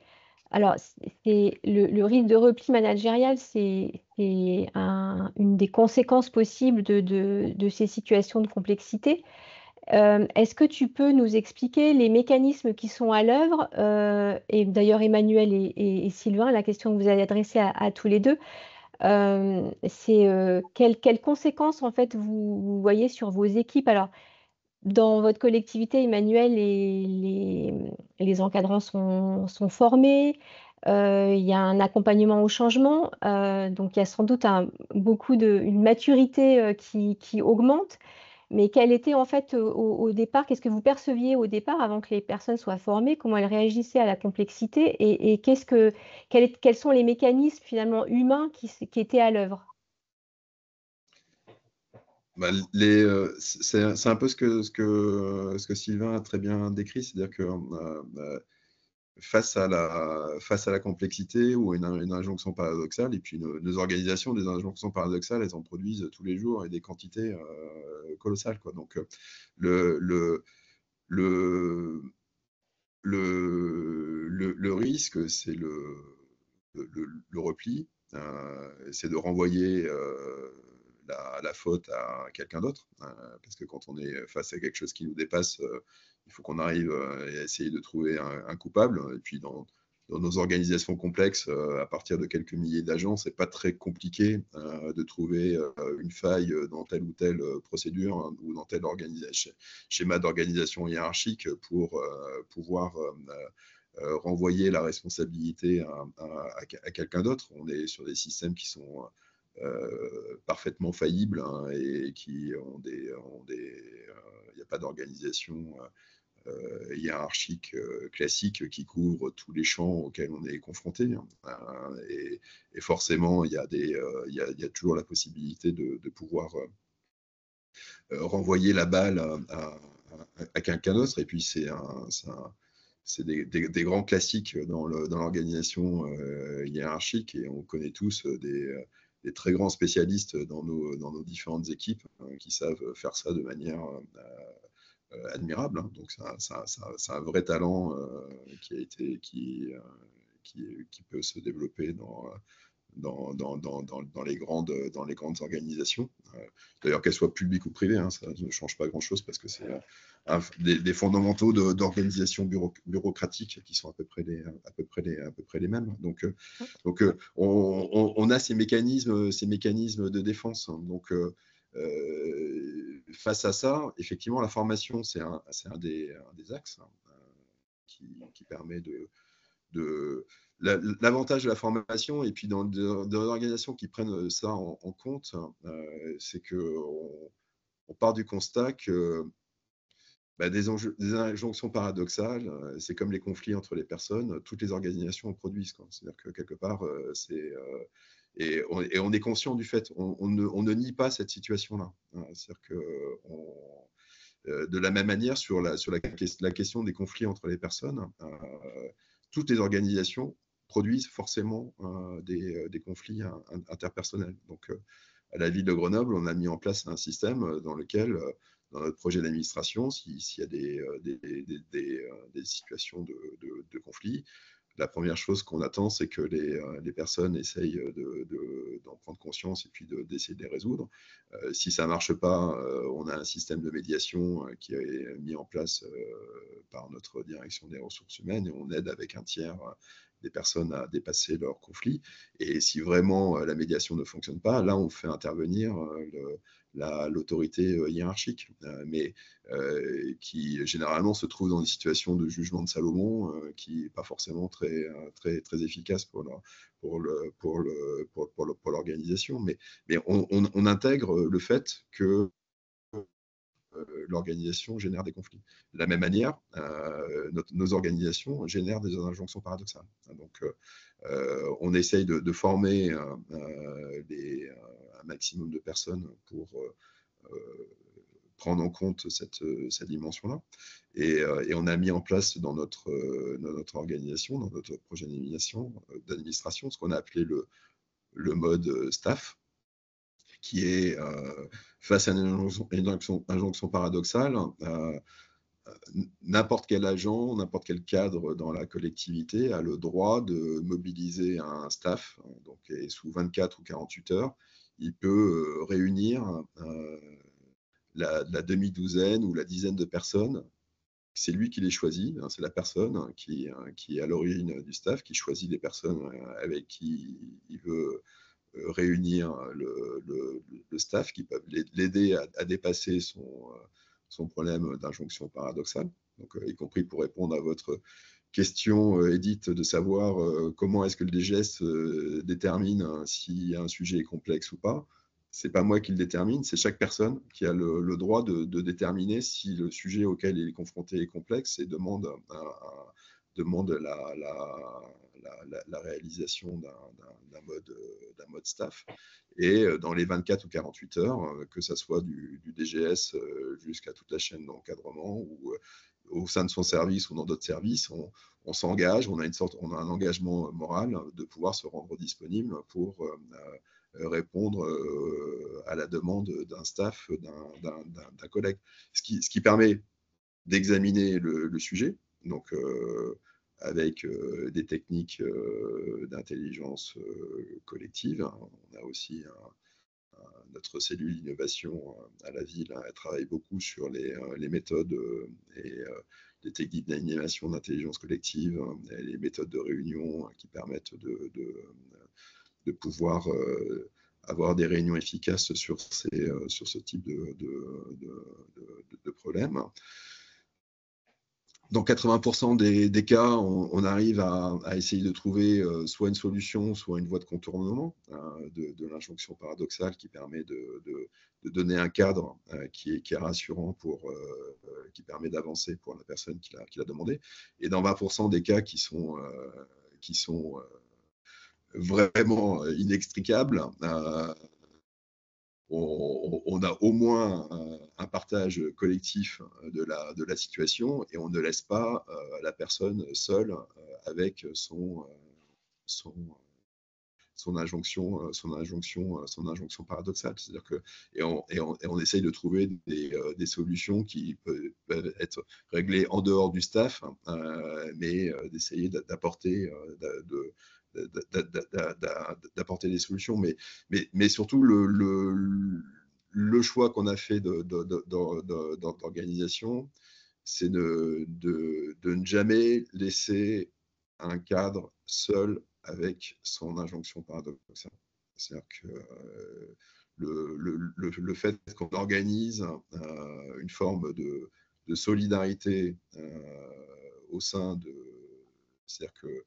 Alors, le risque de repli managérial, c'est une des conséquences possibles de ces situations de complexité. Est-ce que tu peux nous expliquer les mécanismes qui sont à l'œuvre? Et d'ailleurs, Emmanuel et Sylvain, la question que vous avez adressée à tous les deux, c'est quelles conséquences en fait vous voyez sur vos équipes? Alors, dans votre collectivité, Emmanuel, les encadrants sont formés, il y a un accompagnement au changement, donc il y a sans doute une maturité qui augmente. Mais quel était en fait au départ, qu'est-ce que vous perceviez au départ avant que les personnes soient formées, comment elles réagissaient à la complexité et quels sont les mécanismes finalement humains qui étaient à l'œuvre? C'est un peu ce que Sylvain a très bien décrit, c'est-à-dire que face à la complexité ou une injonction paradoxale, et puis nos organisations, des injonctions paradoxales, elles en produisent tous les jours et des quantités colossales, quoi. Donc le risque, c'est le repli, c'est de renvoyer la faute à quelqu'un d'autre, parce que quand on est face à quelque chose qui nous dépasse, il faut qu'on arrive à essayer de trouver un coupable. Et puis dans nos organisations complexes, à partir de quelques milliers d'agents, c'est pas très compliqué de trouver une faille dans telle ou telle procédure, hein, ou dans tel schéma d'organisation hiérarchique pour pouvoir renvoyer la responsabilité à quelqu'un d'autre. On est sur des systèmes qui sont parfaitement faillibles, hein, et qui ont il n'y a pas d'organisation hiérarchique classique qui couvre tous les champs auxquels on est confronté, hein. Et forcément, il y a toujours la possibilité de pouvoir renvoyer la balle à quelqu'un d'autre. Et puis c'est des grands classiques dans l'organisation hiérarchique, et on connaît tous des très grands spécialistes dans nos différentes équipes qui savent faire ça de manière admirable. Hein. Donc, c'est un vrai talent qui peut se développer dans les grandes organisations. D'ailleurs, qu'elles soient publiques ou privées, hein, ça ne change pas grand-chose parce que c'est des fondamentaux d'organisation bureaucratique qui sont à peu près les mêmes. Donc on a ces mécanismes de défense. Donc, face à ça, effectivement, la formation, c'est un des axes qui permet de l'avantage de la formation, et puis dans organisations qui prennent ça en compte, c'est qu'on part du constat que des injonctions paradoxales, c'est comme les conflits entre les personnes, toutes les organisations en produisent. C'est-à-dire que quelque part, et on est conscient du fait, on ne nie pas cette situation-là. C'est-à-dire que de la même manière, sur la question des conflits entre les personnes, toutes les organisations produisent forcément des conflits interpersonnels. Donc, à la ville de Grenoble, on a mis en place un système dans lequel, dans notre projet d'administration, s'il y a des situations de conflit, la première chose qu'on attend, c'est que les personnes essayent d'en prendre conscience et puis d'essayer de les résoudre. Si ça ne marche pas, on a un système de médiation qui est mis en place par notre direction des ressources humaines, et on aide avec un tiers des personnes à dépasser leurs conflits. Et si vraiment la médiation ne fonctionne pas, là, on fait intervenir l'autorité hiérarchique, mais qui généralement se trouve dans des situations de jugement de Salomon qui n'est pas forcément très efficace pour l'organisation. Mais on intègre le fait que l'organisation génère des conflits. De la même manière, nos organisations génèrent des injonctions paradoxales. Donc, on essaye de former un maximum de personnes pour prendre en compte cette dimension-là. Et on a mis en place dans notre organisation, dans notre projet d'administration, ce qu'on a appelé le mode staff, qui est face à une injonction paradoxale, n'importe quel agent, n'importe quel cadre dans la collectivité a le droit de mobiliser un staff, donc, et sous 24 ou 48 heures, il peut réunir la demi-douzaine ou la dizaine de personnes. C'est lui qui les choisit, hein, c'est la personne qui est à l'origine du staff, qui choisit les personnes avec qui il veut réunir le staff, qui peuvent l'aider à dépasser son problème d'injonction paradoxale, donc, y compris pour répondre à votre question, Edith, de savoir comment est-ce que le DGS détermine si un sujet est complexe ou pas. Ce n'est pas moi qui le détermine, c'est chaque personne qui a le droit de déterminer si le sujet auquel il est confronté est complexe et demande la réalisation d'un mode staff. Et dans les 24 ou 48 heures, que ce soit du DGS jusqu'à toute la chaîne d'encadrement, ou au sein de son service ou dans d'autres services, on s'engage, on a un engagement moral de pouvoir se rendre disponible pour répondre à la demande d'un staff, d'un collègue. Ce qui permet d'examiner le sujet, donc avec des techniques d'intelligence collective. On a aussi notre cellule innovation à la ville, elle travaille beaucoup sur les méthodes et les techniques d'animation d'intelligence collective, et les méthodes de réunion qui permettent de pouvoir avoir des réunions efficaces sur ce type de problème. Dans 80% des cas, on arrive à essayer de trouver soit une solution, soit une voie de contournement de l'injonction paradoxale, qui permet de donner un cadre qui est rassurant, qui permet d'avancer pour la personne qui l'a demandé. Et dans 20% des cas qui sont vraiment inextricables, on a au moins un partage collectif de la situation, et on ne laisse pas la personne seule avec son injonction paradoxale. C'est-à-dire que, et on essaye de trouver des solutions qui peuvent être réglées en dehors du staff, mais d'essayer d'apporter d'apporter des solutions. Mais surtout, le choix qu'on a fait d'organisation, c'est de ne jamais laisser un cadre seul avec son injonction paradoxale. C'est-à-dire que le fait qu'on organise une forme de solidarité au sein de... C'est-à-dire que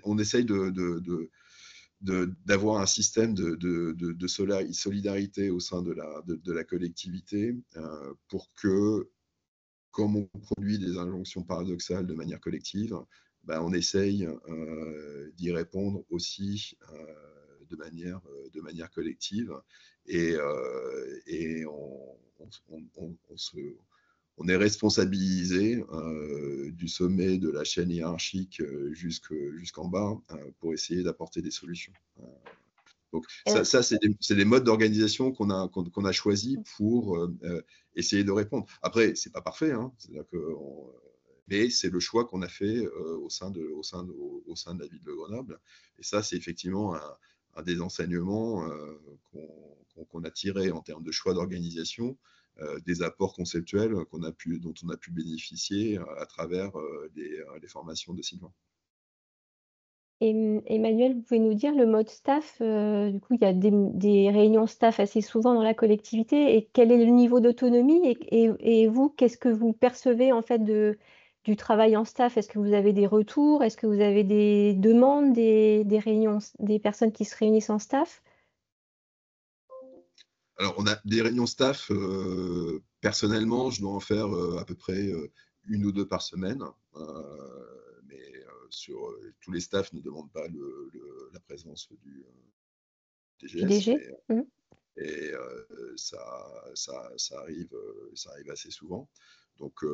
on essaye d'avoir un système de solidarité au sein de la collectivité pour que, comme on produit des injonctions paradoxales de manière collective, on essaye d'y répondre aussi de manière collective. Et on est responsabilisé du sommet de la chaîne hiérarchique jusqu'en bas pour essayer d'apporter des solutions. Donc ça c'est des modes d'organisation qu'on a choisis pour essayer de répondre. Après, c'est pas parfait, hein, mais c'est le choix qu'on a fait au sein de la ville de Grenoble. Et ça, c'est effectivement un des enseignements qu'on a tirés en termes de choix d'organisation, des apports conceptuels dont on a pu bénéficier à travers les formations de Sylvain. Et Emmanuel, vous pouvez nous dire le mode staff, du coup, il y a des réunions staff assez souvent dans la collectivité, et quel est le niveau d'autonomie et vous, qu'est-ce que vous percevez en fait du travail en staff? Est-ce que vous avez des retours? Est-ce que vous avez des demandes des réunions, des personnes qui se réunissent en staff? Alors, on a des réunions staff, personnellement, je dois en faire à peu près une ou deux par semaine. Mais tous les staffs ne demandent pas la présence du Du DGS. DG? Et ça arrive assez souvent. Donc,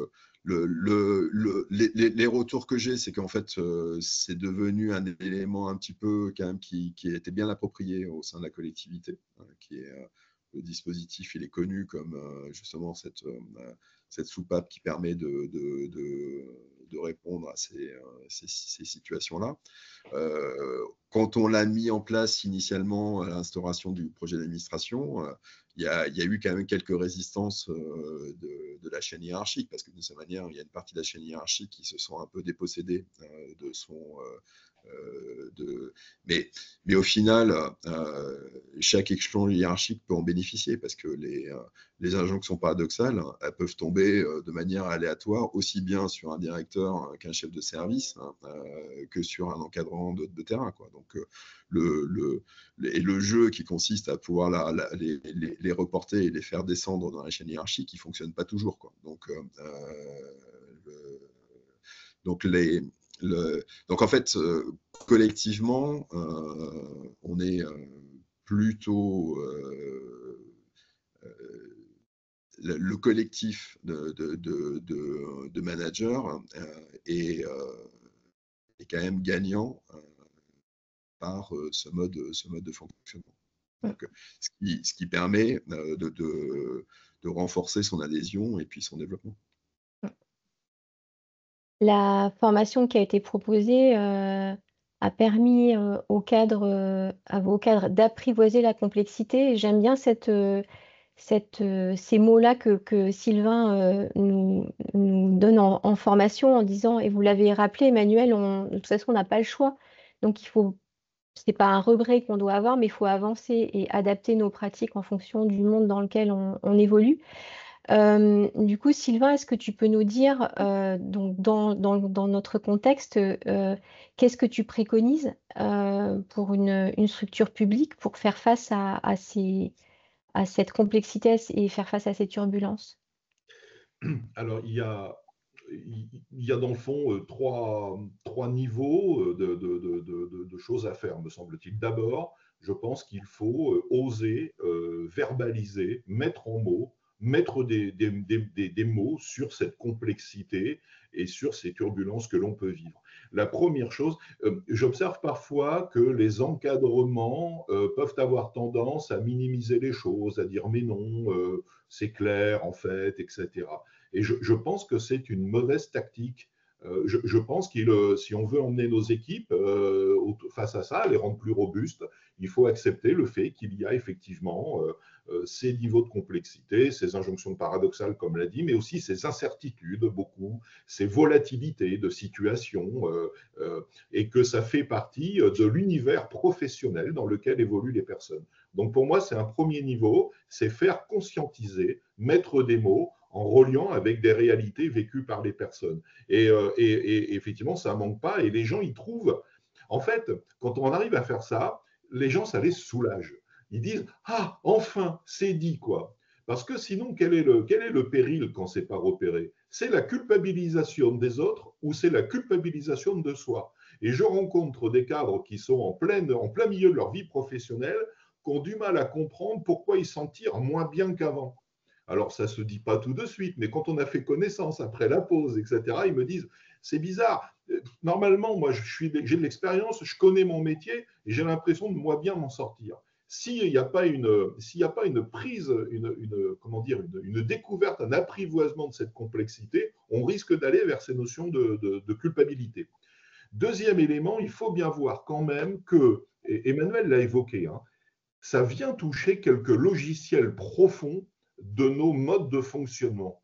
les retours que j'ai, c'est qu'en fait, c'est devenu un élément un petit peu quand même qui était bien approprié au sein de la collectivité, qui est le dispositif, il est connu comme justement cette soupape qui permet de répondre à ces situations-là. Quand on l'a mis en place initialement à l'instauration du projet d'administration, il y a eu quand même quelques résistances de la chaîne hiérarchique, parce que de cette manière, il y a une partie de la chaîne hiérarchique qui se sent un peu dépossédée de son... mais au final, chaque échelon hiérarchique peut en bénéficier, parce que les injonctions paradoxales, elles peuvent tomber de manière aléatoire, aussi bien sur un directeur qu'un chef de service, que sur un encadrant de terrain, quoi. Donc, le jeu qui consiste à pouvoir les reporter et les faire descendre dans la chaîne hiérarchique, il ne fonctionne pas toujours, quoi. Donc en fait, collectivement, on est plutôt le collectif de managers est quand même gagnant par ce mode de fonctionnement. Donc, ce qui permet de renforcer son adhésion et puis son développement. La formation qui a été proposée a permis à vos cadres d'apprivoiser la complexité. J'aime bien ces mots-là que Sylvain nous donne en formation, en disant, et vous l'avez rappelé, Emmanuel, de toute façon, on n'a pas le choix. Donc, c'est pas un regret qu'on doit avoir, mais il faut avancer et adapter nos pratiques en fonction du monde dans lequel on évolue. Du coup, Sylvain, est-ce que tu peux nous dire, donc dans notre contexte, qu'est-ce que tu préconises pour une structure publique pour faire face à cette complexité et faire face à ces turbulences? Alors, il y a dans le fond trois niveaux de choses à faire, me semble-t-il. D'abord, je pense qu'il faut oser verbaliser, mettre en mots mettre des mots sur cette complexité et sur ces turbulences que l'on peut vivre. La première chose, j'observe parfois que les encadrements peuvent avoir tendance à minimiser les choses, à dire mais non, c'est clair en fait, etc. Et je pense que c'est une mauvaise tactique. Je pense que si on veut emmener nos équipes face à ça, les rendre plus robustes, il faut accepter le fait qu'il y a effectivement ces niveaux de complexité, ces injonctions paradoxales, comme l'a dit, mais aussi ces incertitudes, beaucoup, ces volatilités de situation, et que ça fait partie de l'univers professionnel dans lequel évoluent les personnes. Donc pour moi, c'est un premier niveau, c'est faire conscientiser, mettre des mots, en reliant avec des réalités vécues par les personnes. Et effectivement, ça ne manque pas. Et les gens y trouvent. En fait, quand on arrive à faire ça, les gens, ça les soulage. Ils disent ah, enfin, c'est dit, quoi. Parce que sinon, quel est le péril quand c'est pas repéré? C'est la culpabilisation des autres ou c'est la culpabilisation de soi. Et je rencontre des cadres qui sont en plein milieu de leur vie professionnelle, qui ont du mal à comprendre pourquoi ils s'en tirent moins bien qu'avant. Alors, ça ne se dit pas tout de suite, mais quand on a fait connaissance après la pause, etc., ils me disent, c'est bizarre. Normalement, moi, j'ai de l'expérience, je connais mon métier et j'ai l'impression de moi bien m'en sortir. S'il n'y a pas une prise, une découverte, un apprivoisement de cette complexité, on risque d'aller vers ces notions de culpabilité. Deuxième élément, il faut bien voir quand même que, et Emmanuel l'a évoqué, hein, ça vient toucher quelques logiciels profonds de nos modes de fonctionnement.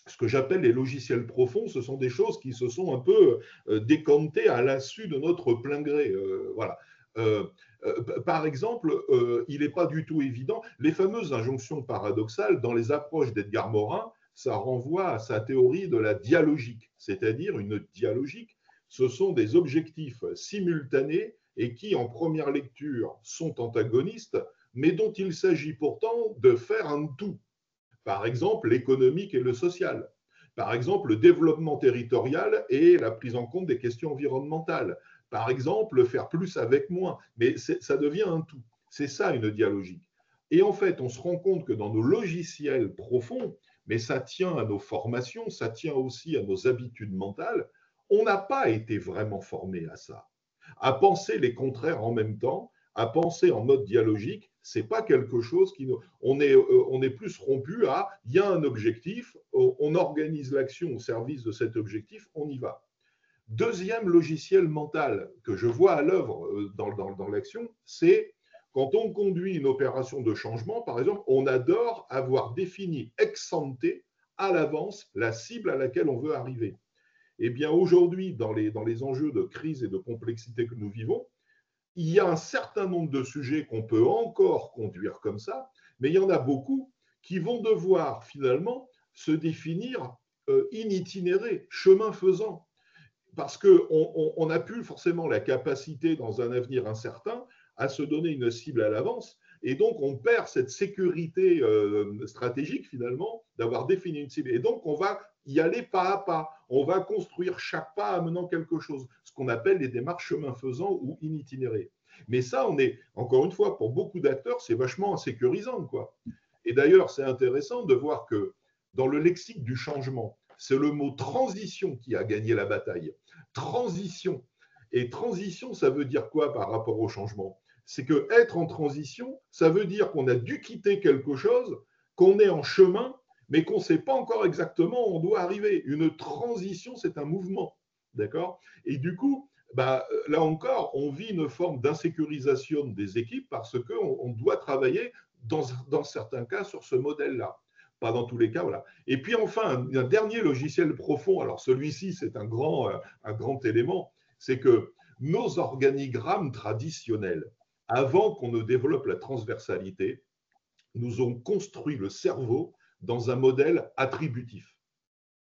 Ce que j'appelle les logiciels profonds, ce sont des choses qui se sont un peu décantées à l'insu de notre plein gré. Voilà. Par exemple, il n'est pas du tout évident, les fameuses injonctions paradoxales, dans les approches d'Edgar Morin, ça renvoie à sa théorie de la dialogique, c'est-à-dire une dialogique, ce sont des objectifs simultanés et qui, en première lecture, sont antagonistes, mais dont il s'agit pourtant de faire un tout. Par exemple, l'économique et le social. Par exemple, le développement territorial et la prise en compte des questions environnementales. Par exemple, faire plus avec moins. Mais ça devient un tout. C'est ça une dialogique. Et en fait, on se rend compte que dans nos logiciels profonds, mais ça tient à nos formations, ça tient aussi à nos habitudes mentales, on n'a pas été vraiment formé à ça. À penser les contraires en même temps, à penser en mode dialogique, c'est pas quelque chose qui nous... On est plus rompu à il y a un objectif, on organise l'action au service de cet objectif, on y va. Deuxième logiciel mental que je vois à l'œuvre dans l'action, c'est quand on conduit une opération de changement, par exemple, on adore avoir défini ex ante à l'avance la cible à laquelle on veut arriver. Eh bien, aujourd'hui, dans les enjeux de crise et de complexité que nous vivons, il y a un certain nombre de sujets qu'on peut encore conduire comme ça, mais il y en a beaucoup qui vont devoir finalement se définir in itinéré, chemin faisant, parce qu'on n'a plus forcément la capacité dans un avenir incertain à se donner une cible à l'avance, et donc on perd cette sécurité stratégique finalement d'avoir défini une cible, et donc on va y aller pas à pas, on va construire chaque pas amenant quelque chose, ce qu'on appelle les démarches chemin faisant ou in itinéré. Mais ça, on est, encore une fois, pour beaucoup d'acteurs, c'est vachement insécurisant, quoi. Et d'ailleurs, c'est intéressant de voir que dans le lexique du changement, c'est le mot transition qui a gagné la bataille. Transition. Et transition, ça veut dire quoi par rapport au changement? C'est que être en transition, ça veut dire qu'on a dû quitter quelque chose, qu'on est en chemin, mais qu'on ne sait pas encore exactement où on doit arriver. Une transition, c'est un mouvement. D'accord? Et du coup, là encore, on vit une forme d'insécurisation des équipes parce qu'on doit travailler dans certains cas sur ce modèle-là. Pas dans tous les cas, voilà. Et puis enfin, un dernier logiciel profond, alors celui-ci, c'est un grand élément, c'est que nos organigrammes traditionnels, avant qu'on ne développe la transversalité, nous ont construit le cerveau dans un modèle attributif.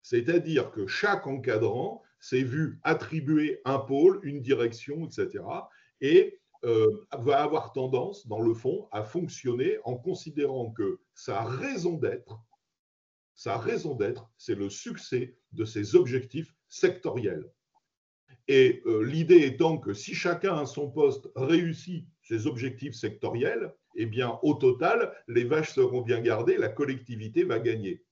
C'est-à-dire que chaque encadrant s'est vu attribuer un pôle, une direction, etc. et va avoir tendance, dans le fond, à fonctionner en considérant que sa raison d'être, c'est le succès de ses objectifs sectoriels. Et l'idée étant que si chacun à son poste réussit ses objectifs sectoriels, eh bien, au total, les vaches seront bien gardées, la collectivité va gagner.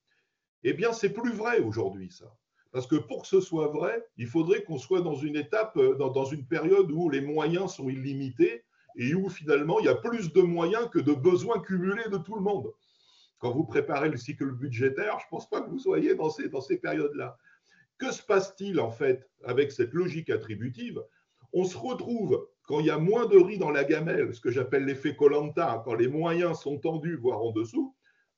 Eh bien, c'est plus vrai aujourd'hui, ça. Parce que pour que ce soit vrai, il faudrait qu'on soit dans une étape, dans une période où les moyens sont illimités et où finalement il y a plus de moyens que de besoins cumulés de tout le monde. Quand vous préparez le cycle budgétaire, je ne pense pas que vous soyez dans ces périodes-là. Que se passe-t-il en fait avec cette logique attributive? On se retrouve, quand il y a moins de riz dans la gamelle, ce que j'appelle l'effet Koh-Lanta, quand les moyens sont tendus, voire en dessous,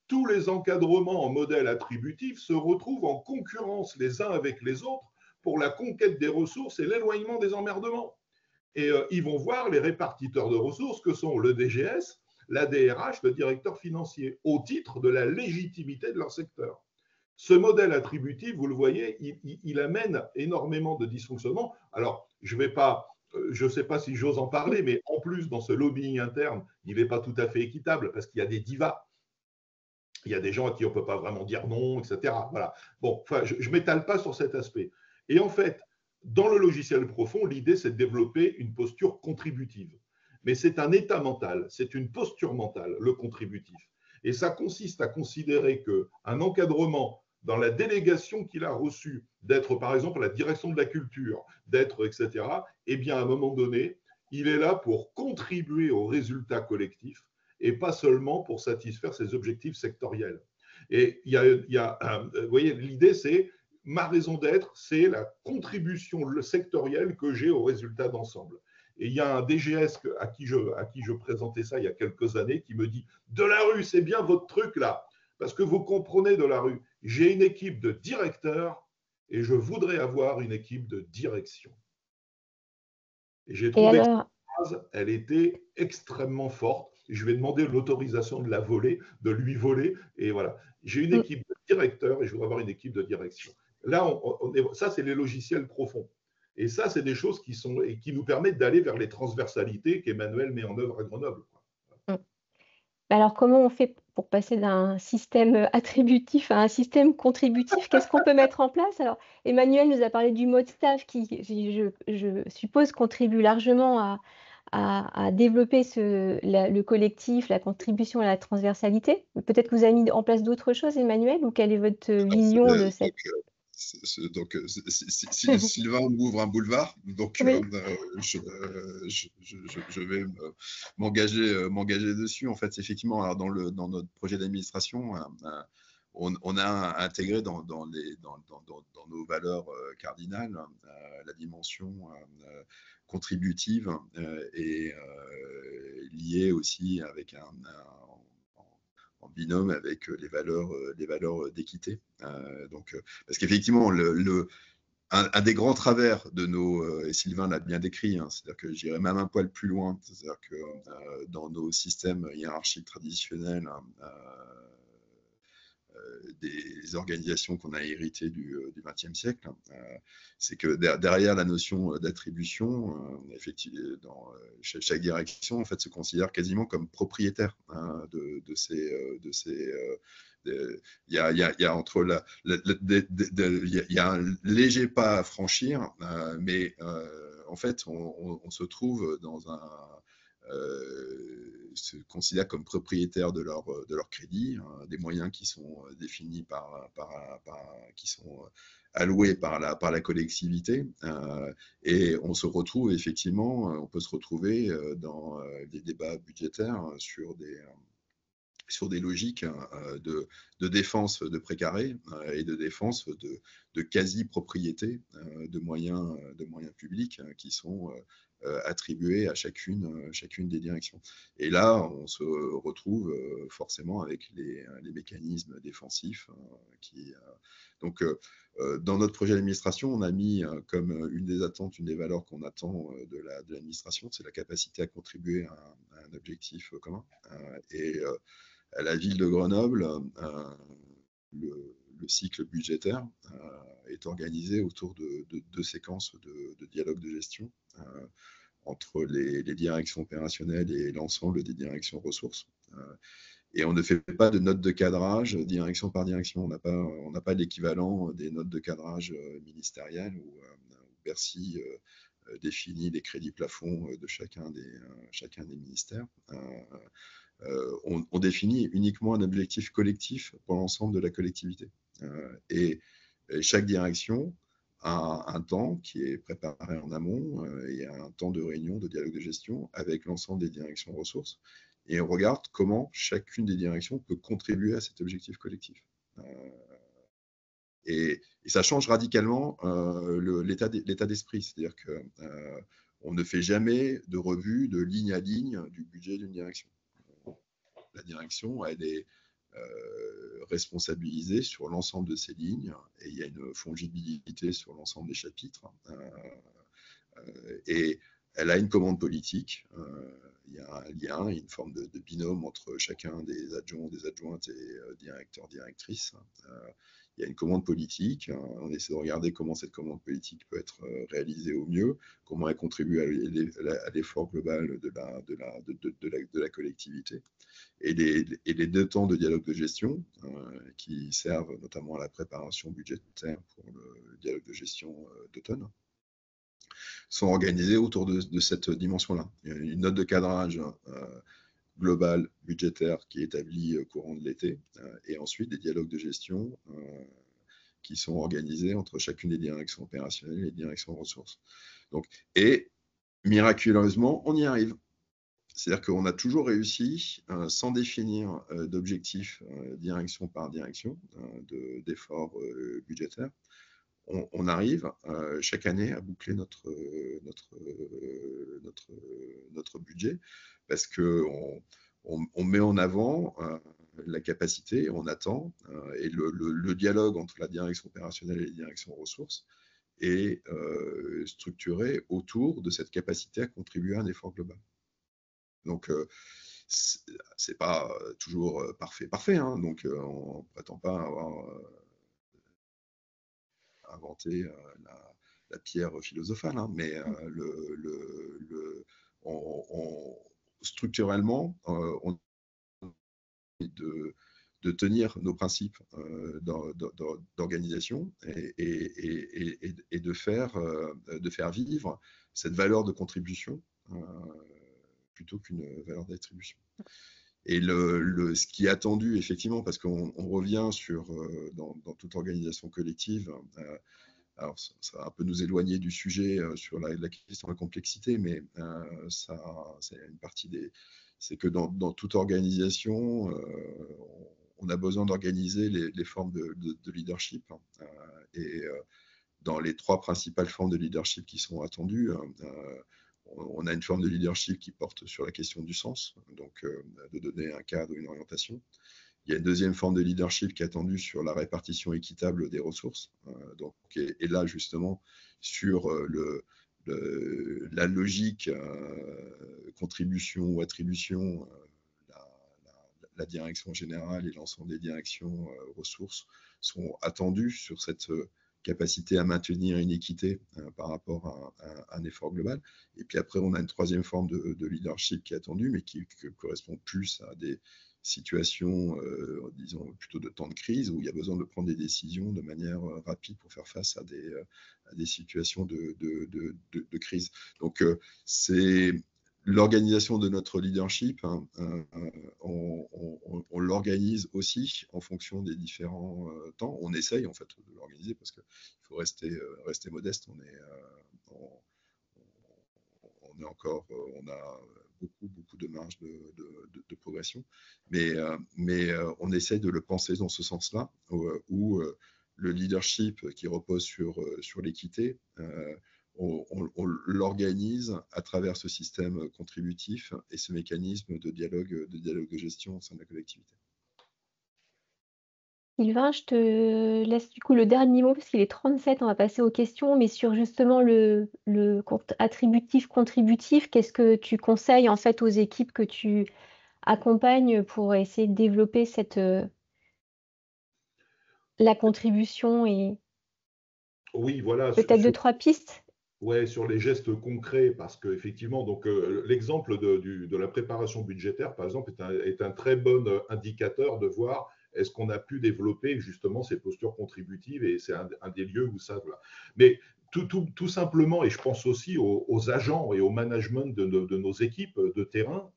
tous les encadrements en modèle attributif se retrouvent en concurrence les uns avec les autres pour la conquête des ressources et l'éloignement des emmerdements. Et ils vont voir les répartiteurs de ressources que sont le DGS, la DRH, le directeur financier, au titre de la légitimité de leur secteur. Ce modèle attributif, vous le voyez, il amène énormément de dysfonctionnements. Alors, je ne sais pas si j'ose en parler, mais en plus, dans ce lobbying interne, il n'est pas tout à fait équitable parce qu'il y a des divas. Il y a des gens à qui on ne peut pas vraiment dire non, etc. Voilà. Bon, enfin, je ne m'étale pas sur cet aspect. Et en fait, dans le logiciel profond, l'idée, c'est de développer une posture contributive. Mais c'est un état mental, c'est une posture mentale, le contributif. Et ça consiste à considérer qu'un encadrement dans la délégation qu'il a reçue d'être, par exemple, à la direction de la culture, d'être, etc., eh bien, à un moment donné, il est là pour contribuer au résultat collectif et pas seulement pour satisfaire ses objectifs sectoriels. Et vous voyez, l'idée, c'est ma raison d'être, c'est la contribution sectorielle que j'ai au résultat d'ensemble. Et il y a un DGS à qui je présentais ça il y a quelques années qui me dit « De la rue, c'est bien votre truc là, parce que vous comprenez de la rue. J'ai une équipe de directeurs et je voudrais avoir une équipe de direction. » Et j'ai trouvé que cette phrase, elle était extrêmement forte. Je vais demander l'autorisation de la voler, de lui voler. Et voilà, j'ai une équipe de directeurs et je voudrais avoir une équipe de direction. Là, ça, c'est les logiciels profonds. Et ça, c'est des choses qui nous permettent d'aller vers les transversalités qu'Emmanuel met en œuvre à Grenoble. Alors, comment on fait pour passer d'un système attributif à un système contributif? Qu'est-ce qu'on peut mettre en place? Alors, Emmanuel nous a parlé du mode staff qui, je suppose, contribue largement à développer le collectif, la contribution à la transversalité. Peut-être que vous avez mis en place d'autres choses, Emmanuel, ou quelle est votre vision de cette... Donc, Sylvain m'ouvre un boulevard, donc Oui. je vais m'engager dessus. En fait, effectivement, alors dans notre projet d'administration, on a intégré dans nos valeurs cardinales la dimension contributive et liée aussi avec en binôme avec les valeurs d'équité. Parce qu'effectivement, un des grands travers de et Sylvain l'a bien décrit, c'est-à-dire que j'irais même un poil plus loin, c'est-à-dire que dans nos systèmes hiérarchiques traditionnels, des organisations qu'on a héritées du XXe siècle, c'est que derrière la notion d'attribution, effectivement, chaque direction en fait, se considère quasiment comme propriétaire de ces il y a entre il y a un léger pas à franchir, mais en fait, on se trouve dans se considèrent comme propriétaires de leur crédit, des moyens qui sont définis qui sont alloués par la collectivité, et on se retrouve effectivement, on peut se retrouver dans des débats budgétaires sur des logiques de défense de précaré et de défense de quasi-propriété de moyens publics qui sont attribués à chacune des directions. Et là, on se retrouve forcément avec les mécanismes défensifs donc, dans notre projet d'administration, on a mis comme une des attentes, une des valeurs qu'on attend de l'administration, c'est la capacité à contribuer à un objectif commun. Et à la ville de Grenoble, le cycle budgétaire est organisé autour de 2 séquences de dialogue de gestion entre les directions opérationnelles et l'ensemble des directions ressources. Et on ne fait pas de notes de cadrage direction par direction. On n'a pas l'équivalent des notes de cadrage ministérielles où Bercy définit les crédits plafonds de chacun des ministères. On définit uniquement un objectif collectif pour l'ensemble de la collectivité. Et chaque direction a un temps qui est préparé en amont et un temps de réunion, de dialogue de gestion avec l'ensemble des directions ressources. Et on regarde comment chacune des directions peut contribuer à cet objectif collectif. Et ça change radicalement l'état d'esprit. C'est-à-dire qu'on ne fait jamais de revue de ligne à ligne du budget d'une direction. La direction, elle est responsabilisée sur l'ensemble de ces lignes et il y a une fongibilité sur l'ensemble des chapitres. Et elle a une commande politique. Il y a un lien, une forme de binôme entre chacun des adjoints, des adjointes et directeurs, directrices. Il y a une commande politique. On essaie de regarder comment cette commande politique peut être réalisée au mieux, comment elle contribue à l'effort global de la collectivité. Et les 2 temps de dialogue de gestion qui servent notamment à la préparation budgétaire pour le dialogue de gestion d'automne sont organisés autour de cette dimension-là. Il y a une note de cadrage globale budgétaire qui est établie au courant de l'été et ensuite des dialogues de gestion qui sont organisés entre chacune des directions opérationnelles et les directions ressources. Donc, et miraculeusement, on y arrive. C'est-à-dire qu'on a toujours réussi, sans définir d'objectifs direction par direction, d'efforts budgétaires, on arrive chaque année à boucler notre budget parce qu'on met en avant la capacité, on attend, et le dialogue entre la direction opérationnelle et les directions ressources est structuré autour de cette capacité à contribuer à un effort global. Donc, c'est pas toujours parfait, hein, donc on ne prétend pas avoir inventé la pierre philosophale, hein, mais structurellement, on est de tenir nos principes d'organisation et de faire vivre cette valeur de contribution plutôt qu'une valeur d'attribution. Et ce qui est attendu, effectivement, parce qu'on revient sur, dans toute organisation collective, alors ça va un peu nous éloigner du sujet sur la question de la complexité, mais c'est une partie c'est que dans toute organisation, on a besoin d'organiser les formes de leadership. Et dans les 3 principales formes de leadership qui sont attendues, on a une forme de leadership qui porte sur la question du sens, donc de donner un cadre, une orientation. Il y a une deuxième forme de leadership qui est attendue sur la répartition équitable des ressources, et là justement sur la logique contribution ou attribution, la direction générale et l'ensemble des directions ressources sont attendus sur cette capacité à maintenir une équité par rapport à un effort global. Et puis après, on a une troisième forme de leadership qui est attendue, mais qui correspond plus à des situations, disons, plutôt de temps de crise, où il y a besoin de prendre des décisions de manière rapide pour faire face à des situations de crise. Donc, c'est l'organisation de notre leadership, hein, on l'organise aussi en fonction des différents temps. On essaye en fait de l'organiser parce qu'il faut rester modeste. On a beaucoup de marge de progression, mais on essaie de le penser dans ce sens-là, où le leadership qui repose sur l'équité, on l'organise à travers ce système contributif et ce mécanisme de dialogue de gestion au sein de la collectivité. Sylvain, je te laisse du coup le dernier mot parce qu'il est 37, on va passer aux questions, mais sur justement le compte attributif, contributif, qu'est-ce que tu conseilles en fait aux équipes que tu accompagnes pour essayer de développer la contribution et oui, voilà, peut-être 2-3 pistes? Ouais, sur les gestes concrets, parce qu'effectivement, donc l'exemple de la préparation budgétaire, par exemple, est un très bon indicateur de voir est-ce qu'on a pu développer justement ces postures contributives, et c'est un des lieux où ça. Voilà. Mais tout simplement, et je pense aussi aux agents et au management de nos équipes de terrain,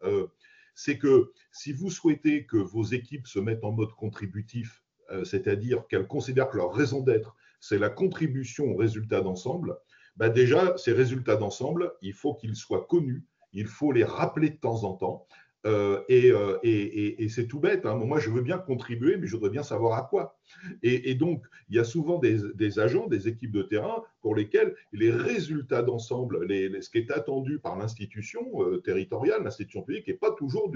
c'est que si vous souhaitez que vos équipes se mettent en mode contributif, c'est-à-dire qu'elles considèrent que leur raison d'être, c'est la contribution aux résultats d'ensemble, bah déjà, ces résultats d'ensemble, il faut qu'ils soient connus, il faut les rappeler de temps en temps. Et c'est tout bête, hein. Moi, je veux bien contribuer, mais je voudrais bien savoir à quoi. Et donc, il y a souvent des agents, des équipes de terrain pour lesquels les résultats d'ensemble, ce qui est attendu par l'institution territoriale, l'institution publique, n'est pas toujours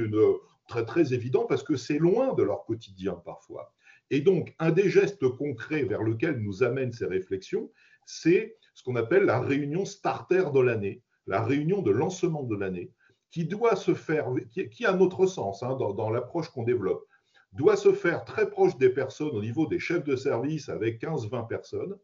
très, très évident parce que c'est loin de leur quotidien parfois. Et donc, un des gestes concrets vers lequel nous amènent ces réflexions, c'est ce qu'on appelle la réunion starter de l'année, la réunion de lancement de l'année, qui doit se faire, qui à notre sens, hein, dans l'approche qu'on développe, doit se faire très proche des personnes au niveau des chefs de service avec 15-20 personnes,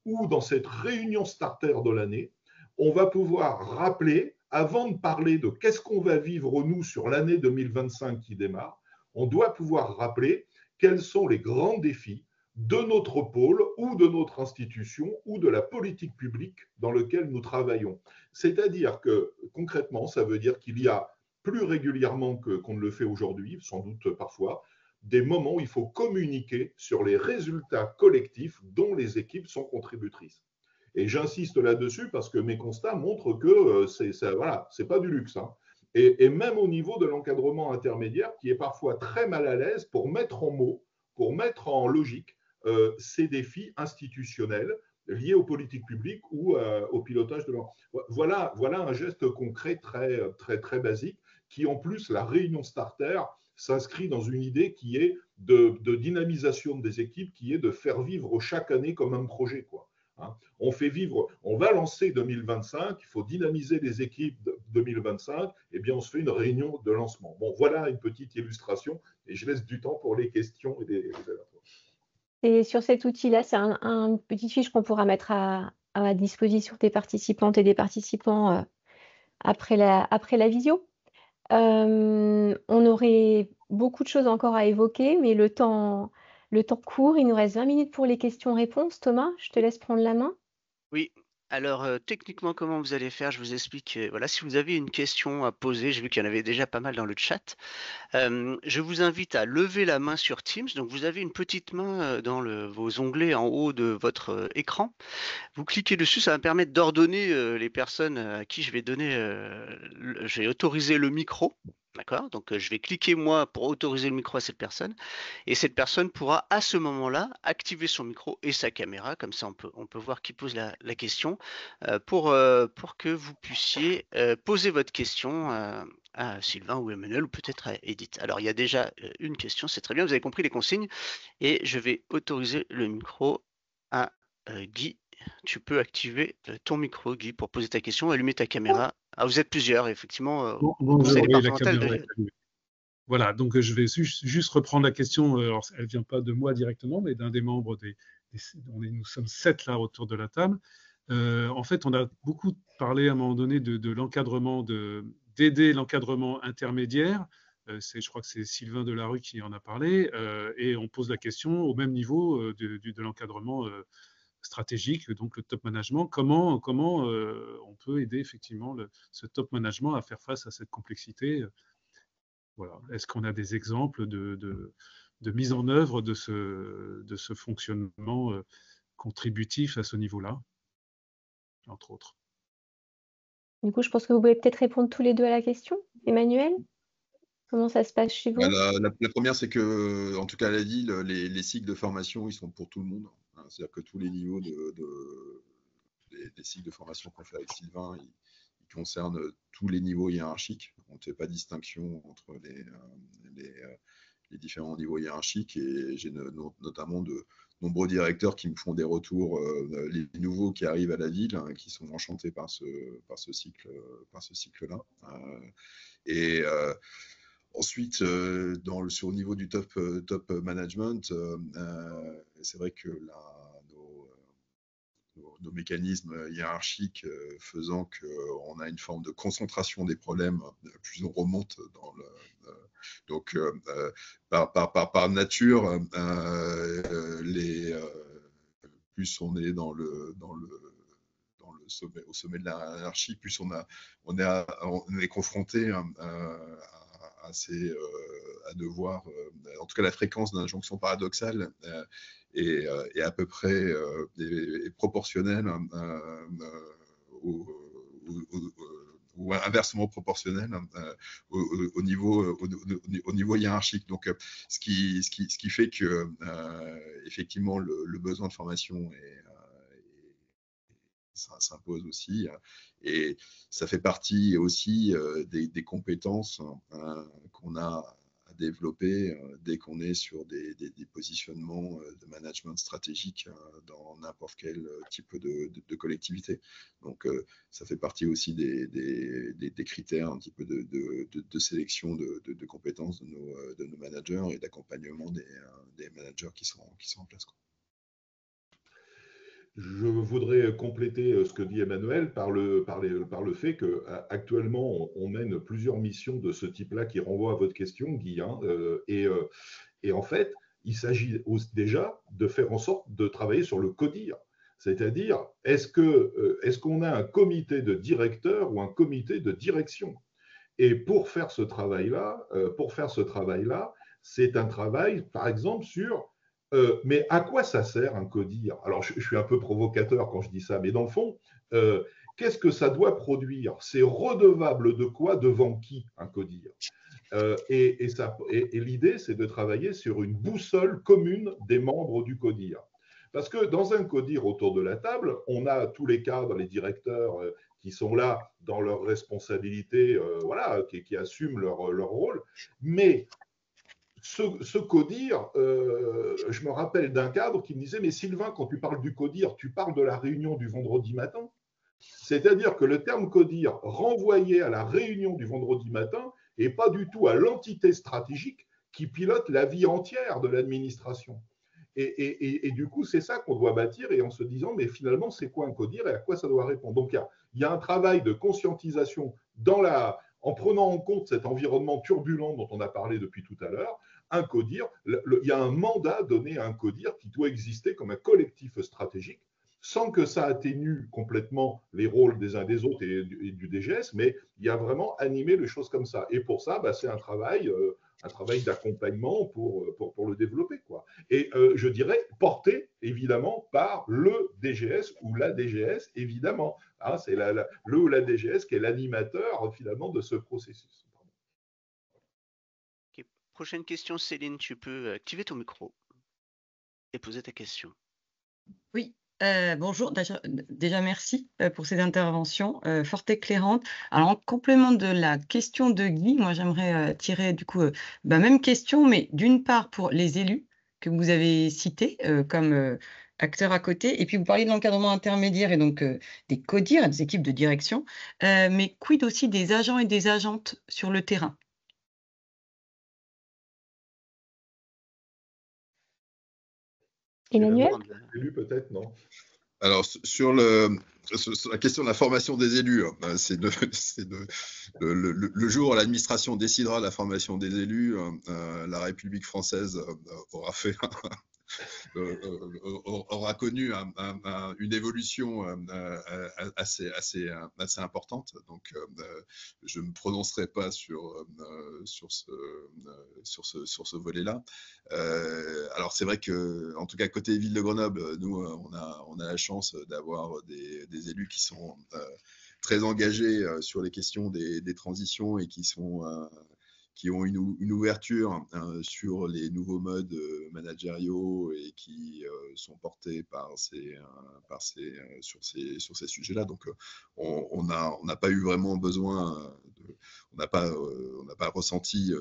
où dans cette réunion starter de l'année, on va pouvoir rappeler, avant de parler de qu'est-ce qu'on va vivre nous sur l'année 2025 qui démarre, on doit pouvoir rappeler quels sont les grands défis de notre pôle ou de notre institution ou de la politique publique dans lequel nous travaillons. C'est-à-dire que concrètement, ça veut dire qu'il y a plus régulièrement qu'on ne le fait aujourd'hui, sans doute parfois, des moments où il faut communiquer sur les résultats collectifs dont les équipes sont contributrices. Et j'insiste là-dessus parce que mes constats montrent que c'est pas du luxe, hein. Et même au niveau de l'encadrement intermédiaire, qui est parfois très mal à l'aise pour mettre en mots, pour mettre en logique ces défis institutionnels liés aux politiques publiques ou au pilotage de leur. Voilà un geste concret très, très, très basique qui, en plus, la réunion starter s'inscrit dans une idée qui est de dynamisation des équipes, qui est de faire vivre chaque année comme un projet, quoi. Hein, on fait vivre, on va lancer 2025, il faut dynamiser les équipes de 2025, et bien on se fait une réunion de lancement. Bon, voilà une petite illustration, et je laisse du temps pour les questions et les Et sur cet outil-là, c'est un petit fiche qu'on pourra mettre à disposition des participantes et des participants après la visio. On aurait beaucoup de choses encore à évoquer, mais le temps court. Il nous reste 20 minutes pour les questions-réponses. Thomas, je te laisse prendre la main. Oui, alors techniquement, comment vous allez faire? Je vous explique. Voilà, si vous avez une question à poser, j'ai vu qu'il y en avait déjà pas mal dans le chat. Je vous invite à lever la main sur Teams. Donc, vous avez une petite main dans vos onglets en haut de votre écran. Vous cliquez dessus, ça va me permettre d'ordonner les personnes à qui je vais autoriser le micro. D'accord? Donc, je vais cliquer moi pour autoriser le micro à cette personne. Et cette personne pourra à ce moment-là activer son micro et sa caméra. Comme ça, on peut voir qui pose la question pour que vous puissiez poser votre question à Sylvain ou Emmanuel ou peut-être à Edith. Alors, il y a déjà une question, c'est très bien, vous avez compris les consignes. Et je vais autoriser le micro à Guy. Tu peux activer ton micro, Guy, pour poser ta question, allumer ta caméra. Ah, vous êtes plusieurs, effectivement. Bonjour, oui, la caméra est allumée. Voilà, donc je vais juste reprendre la question. Alors, elle ne vient pas de moi directement, mais d'un des membres nous sommes 7 là autour de la table. En fait, on a beaucoup parlé à un moment donné de l'encadrement, d'aider l'encadrement intermédiaire. Je crois que c'est Sylvain Delarue qui en a parlé. Et on pose la question au même niveau de l'encadrement stratégique, donc le top management. Comment on peut aider effectivement ce top management à faire face à cette complexité? Voilà. Est-ce qu'on a des exemples de mise en œuvre de ce fonctionnement contributif à ce niveau-là, entre autres? Du coup, je pense que vous pouvez peut-être répondre tous les deux à la question. Emmanuel, comment ça se passe chez vous? La première, c'est que, en tout cas, à la ville, les cycles de formation, ils sont pour tout le monde. Hein. C'est-à-dire que tous les niveaux des cycles de formation qu'on fait avec Sylvain, ils concernent tous les niveaux hiérarchiques. On ne fait pas de distinction entre les différents niveaux hiérarchiques. Et j'ai notamment de nombreux directeurs qui me font des retours, les nouveaux qui arrivent à la ville, hein, qui sont enchantés par ce cycle-là. Ensuite, sur le niveau du top management, c'est vrai que nos mécanismes hiérarchiques faisant qu'on a une forme de concentration des problèmes, plus on remonte donc par nature, plus on est dans au sommet de la hiérarchie, plus on est confronté à devoir, en tout cas la fréquence d'injonction paradoxale est à peu près proportionnelle ou inversement proportionnelle au niveau hiérarchique. Donc, ce qui fait que effectivement le besoin de formation ça s'impose aussi, et ça fait partie aussi des compétences qu'on a à développer dès qu'on est sur des positionnements de management stratégique dans n'importe quel type de collectivité. Donc, ça fait partie aussi des critères un petit peu de sélection de compétences de nos managers et d'accompagnement des managers qui sont en place, quoi. Je voudrais compléter ce que dit Emmanuel par le fait qu'actuellement, on mène plusieurs missions de ce type-là qui renvoient à votre question, Guy. Et en fait, il s'agit déjà de faire en sorte de travailler sur le CODIR. C'est-à-dire, est-ce qu'on a un comité de directeur ou un comité de direction? Et pour faire ce travail-là, c'est un travail, par exemple, sur mais à quoi ça sert un CODIR? Alors, je suis un peu provocateur quand je dis ça, mais dans le fond, qu'est-ce que ça doit produire? C'est redevable de quoi devant qui un CODIR? Et l'idée, c'est de travailler sur une boussole commune des membres du CODIR. Parce que dans un CODIR autour de la table, on a tous les cadres, les directeurs qui sont là dans leur responsabilité, voilà, qui assument leur rôle. Mais ce CODIR, je me rappelle d'un cadre qui me disait « Mais Sylvain, quand tu parles du CODIR, tu parles de la réunion du vendredi matin ?» C'est-à-dire que le terme CODIR renvoyait à la réunion du vendredi matin et pas du tout à l'entité stratégique qui pilote la vie entière de l'administration. Et du coup, c'est ça qu'on doit bâtir, et en se disant, mais finalement, c'est quoi un CODIR et à quoi ça doit répondre? Donc, il y a un travail de conscientisation en prenant en compte cet environnement turbulent dont on a parlé depuis tout à l'heure. Un CODIR, il y a un mandat donné à un CODIR qui doit exister comme un collectif stratégique, sans que ça atténue complètement les rôles des uns des autres et du DGS, mais il y a vraiment animé les choses comme ça. Et pour ça, c'est un travail d'accompagnement pour le développer, quoi. Et je dirais porté évidemment par le DGS ou la DGS, évidemment. Hein, c'est le ou la DGS qui est l'animateur finalement de ce processus. Okay. Prochaine question, Céline, tu peux activer ton micro et poser ta question. Oui. Bonjour, déjà merci pour ces interventions fort éclairantes. Alors en complément de la question de Guy, moi j'aimerais tirer du coup même question, mais d'une part pour les élus que vous avez cités comme acteurs à côté, et puis vous parliez de l'encadrement intermédiaire et donc des CODIR, des équipes de direction, mais quid aussi des agents et des agentes sur le terrain? Emmanuel? Élu peut-être, non? Alors, sur la question de la formation des élus, c'est le jour où l'administration décidera de la formation des élus, la République française aura connu une évolution assez importante. Donc, je ne me prononcerai pas sur ce volet-là. Alors, c'est vrai que, en tout cas, côté ville de Grenoble, nous, on a la chance d'avoir des élus qui sont très engagés sur les questions des transitions et qui ont une ouverture sur les nouveaux modes managériaux et qui sont portés sur ces sujets-là. Donc, on n'a pas eu vraiment besoin, on n'a pas ressenti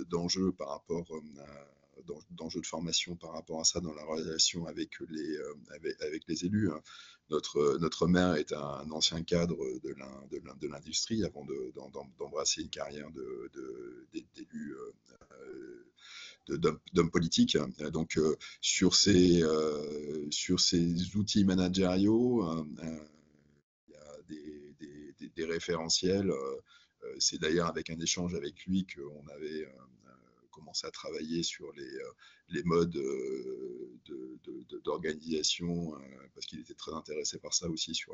d'enjeux par rapport d'enjeux de formation par rapport à ça dans la relation avec les élus. Notre maire est un ancien cadre de l'industrie avant d'embrasser une carrière d'élu, d'homme politique. Donc, sur ces outils managériaux, il y a des référentiels. C'est d'ailleurs avec un échange avec lui qu'on commencé à travailler sur les modes d'organisation, parce qu'il était très intéressé par ça aussi, sur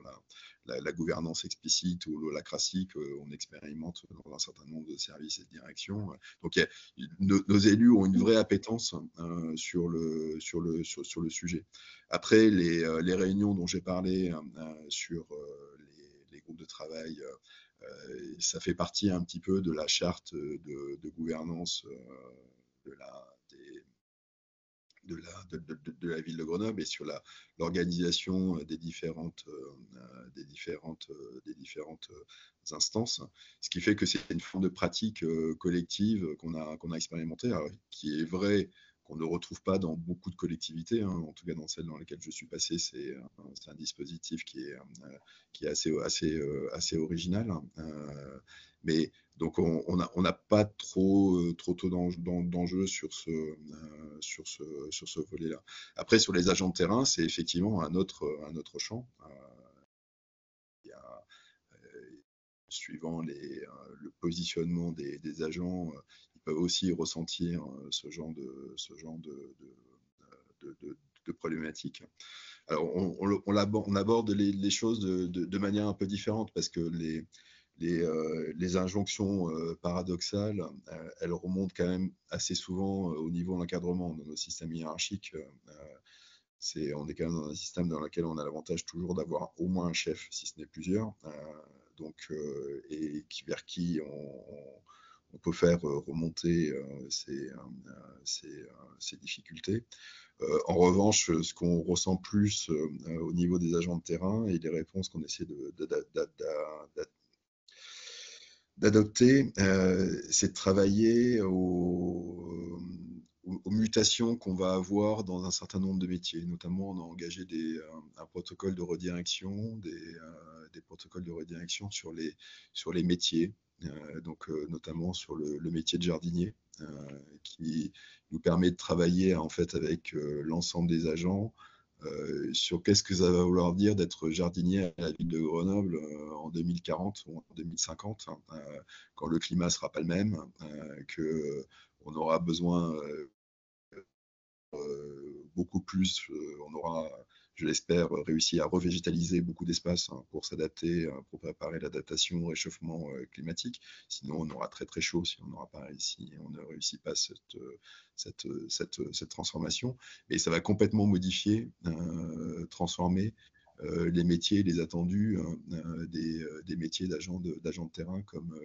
la gouvernance explicite ou l'holacratie qu'on expérimente dans un certain nombre de services et de directions. Donc nos élus ont une vraie appétence sur le sujet. Après, les réunions dont j'ai parlé sur les groupes de travail, ça fait partie un petit peu de la charte de gouvernance de la ville de Grenoble, et sur l'organisation des différentes instances, ce qui fait que c'est une forme de pratique collective qu'on a expérimentée, qui est vrai qu'on ne retrouve pas dans beaucoup de collectivités, en tout cas dans celles dans lesquelles je suis passé. C'est un dispositif qui est assez original, mais donc on n'a pas trop d'enjeux sur ce volet-là. Après, sur les agents de terrain, c'est effectivement un autre champ. Suivant le positionnement des agents, ils peuvent aussi ressentir ce genre de problématiques. Alors, on aborde les choses de manière un peu différente, parce que les injonctions paradoxales, elles remontent quand même assez souvent au niveau de l'encadrement dans nos systèmes hiérarchiques. On est quand même dans un système dans lequel on a l'avantage toujours d'avoir au moins un chef, si ce n'est plusieurs, et vers qui on peut faire remonter ces difficultés. En revanche, ce qu'on ressent plus au niveau des agents de terrain et les réponses qu'on essaie d'adopter, c'est de travailler aux mutations qu'on va avoir dans un certain nombre de métiers. Notamment, on a engagé un protocole de redirection, des protocoles de redirection sur les métiers, notamment sur le métier de jardinier, qui nous permet de travailler en fait avec l'ensemble des agents sur qu'est-ce que ça va vouloir dire d'être jardinier à la ville de Grenoble en 2040 ou en 2050, quand le climat ne sera pas le même, qu'on aura besoin beaucoup plus, on aura, je l'espère, réussi à revégétaliser beaucoup d'espace pour s'adapter, pour préparer l'adaptation au réchauffement climatique. Sinon, on aura très très chaud si on ne réussit pas cette transformation. Et ça va complètement modifier, transformer les métiers, les attendus des métiers d'agents de terrain, comme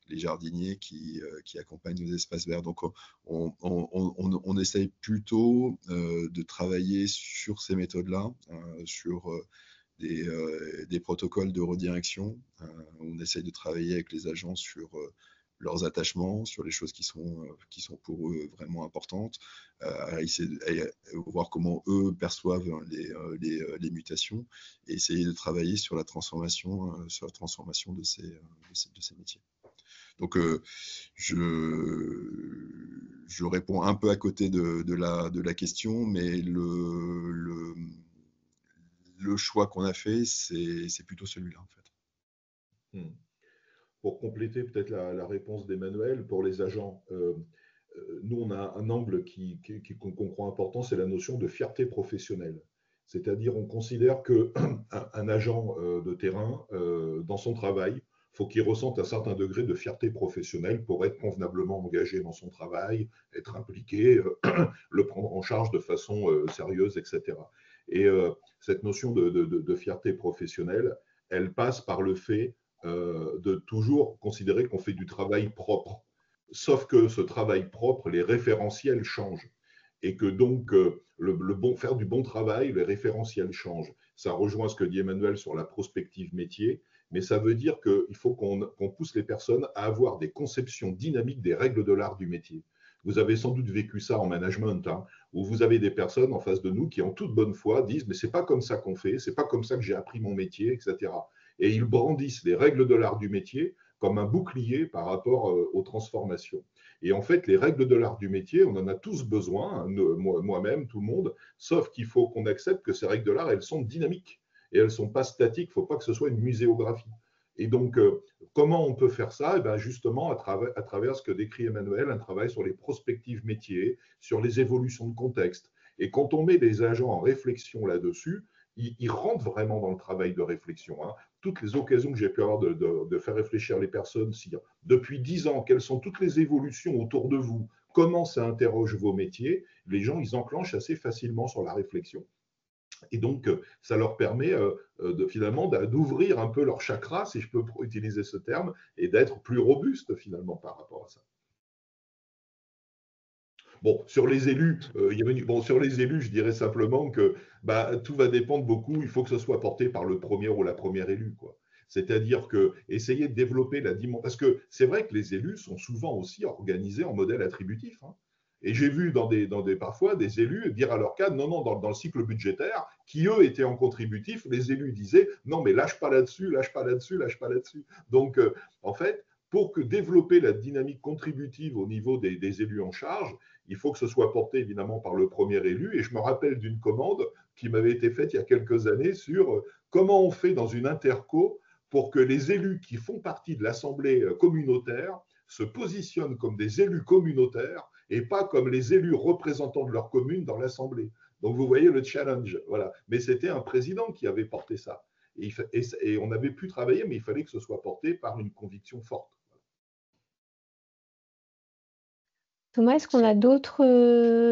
les jardiniers qui accompagnent nos espaces verts. Donc, on essaye plutôt de travailler sur ces méthodes-là, sur des protocoles de redirection. On essaye de travailler avec les agents sur leurs attachements, sur les choses qui sont pour eux vraiment importantes, essayer de voir comment eux perçoivent les mutations, et essayer de travailler sur la transformation de ces métiers. Donc, je réponds un peu à côté de la question, mais le choix qu'on a fait, c'est plutôt celui-là, en fait. Pour compléter peut-être la réponse d'Emmanuel, pour les agents, nous, on a un angle qu'on croit important, c'est la notion de fierté professionnelle. C'est-à-dire, on considère qu'un agent de terrain, dans son travail, faut qu'il ressente un certain degré de fierté professionnelle pour être convenablement engagé dans son travail, être impliqué, le prendre en charge de façon sérieuse, etc. Et cette notion de fierté professionnelle, elle passe par le fait de toujours considérer qu'on fait du travail propre. Sauf que ce travail propre, les référentiels changent. Et que donc, faire du bon travail, les référentiels changent. Ça rejoint ce que dit Emmanuel sur la prospective métier, mais ça veut dire qu'il faut qu'on pousse les personnes à avoir des conceptions dynamiques des règles de l'art du métier. Vous avez sans doute vécu ça en management, où vous avez des personnes en face de nous qui, en toute bonne foi, disent « mais c'est pas comme ça qu'on fait, c'est pas comme ça que j'ai appris mon métier, etc. » Et ils brandissent les règles de l'art du métier comme un bouclier par rapport aux transformations. Et en fait, les règles de l'art du métier, on en a tous besoin, moi-même, tout le monde, sauf qu'il faut qu'on accepte que ces règles de l'art, elles sont dynamiques et elles ne sont pas statiques. Il ne faut pas que ce soit une muséographie. Et donc, comment on peut faire ça? Eh bien, justement, à travers ce que décrit Emmanuel, un travail sur les prospectives métiers, sur les évolutions de contexte. Et quand on met des agents en réflexion là-dessus, ils rentrent vraiment dans le travail de réflexion. Hein. Toutes les occasions que j'ai pu avoir de faire réfléchir les personnes, si depuis 10 ans, quelles sont toutes les évolutions autour de vous, comment ça interroge vos métiers, les gens, ils enclenchent assez facilement sur la réflexion. Et donc, ça leur permet finalement d'ouvrir un peu leur chakra, si je peux utiliser ce terme, et d'être plus robuste finalement par rapport à ça. Bon, sur les élus, sur les élus, je dirais simplement que tout va dépendre beaucoup. Il faut que ce soit porté par le premier ou la première élue, quoi. C'est-à-dire que essayer de développer la dimension, parce que c'est vrai que les élus sont souvent aussi organisés en modèle attributif. Hein. Et j'ai vu parfois des élus dire à leur cadre, non, dans le cycle budgétaire, qui eux étaient en contributif, les élus disaient, non, mais lâche pas là-dessus, lâche pas là-dessus, lâche pas là-dessus. Donc, en fait, pour développer la dynamique contributive au niveau des élus en charge, il faut que ce soit porté évidemment par le premier élu. Et je me rappelle d'une commande qui m'avait été faite il y a quelques années sur comment on fait dans une interco pour que les élus qui font partie de l'assemblée communautaire se positionnent comme des élus communautaires et pas comme les élus représentants de leur commune dans l'assemblée. Donc vous voyez le challenge. Voilà. Mais c'était un président qui avait porté ça. Et on avait pu travailler, mais il fallait que ce soit porté par une conviction forte. Thomas, est-ce qu'on a d'autres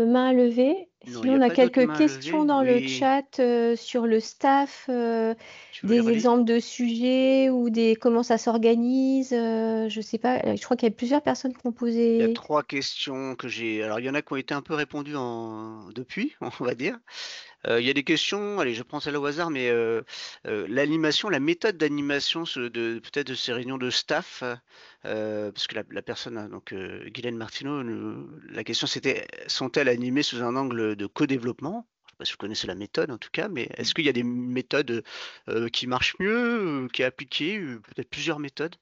mains levées? Non, Sinon, il on n'y a a pas d'autres quelques mains questions levées. dans le Oui. chat sur le staff, Tu veux les des relayer? exemples de sujets ou comment ça s'organise. Je sais pas, je crois qu'il y a plusieurs personnes qui ont Il y a posé. 3 questions que j'ai. Alors, il y en a qui ont été un peu répondues depuis, on va dire. Il y a des questions, allez, je prends celle au hasard, mais l'animation, la méthode d'animation peut-être de ces réunions de staff, parce que la personne, hein, donc Guylaine Martineau, la question c'était, sont-elles animées sous un angle de co-développement? Je ne sais pas si vous connaissez la méthode en tout cas, mais est-ce qu'il y a des méthodes qui marchent mieux, qui est appliquée, peut-être plusieurs méthodes?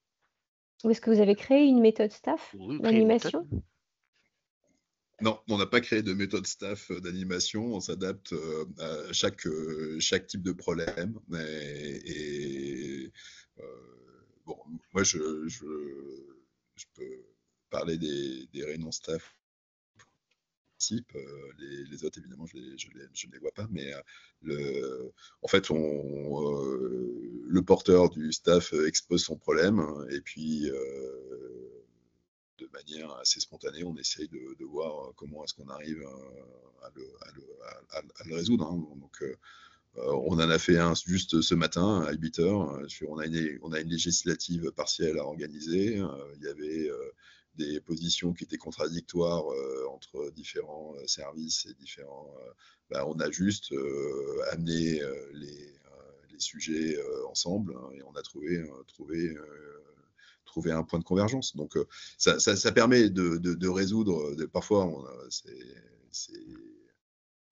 Ou est-ce que vous avez créé une méthode staff Oui, créer une méthode. d'animation? Non, on n'a pas créé de méthode staff d'animation. On s'adapte à chaque type de problème. Bon, moi, je peux parler des réunions staff. Les autres, évidemment, je ne les vois pas. Mais en fait, le porteur du staff expose son problème et puis de manière assez spontanée, on essaye de voir comment est-ce qu'on arrive à le résoudre. Hein. Donc, on en a fait un juste ce matin à 8 heures. On a une législative partielle à organiser. Il y avait des positions qui étaient contradictoires entre différents services et différents. On a juste amené les sujets ensemble hein, et on a trouvé un point de convergence. Donc, ça permet de résoudre. Parfois,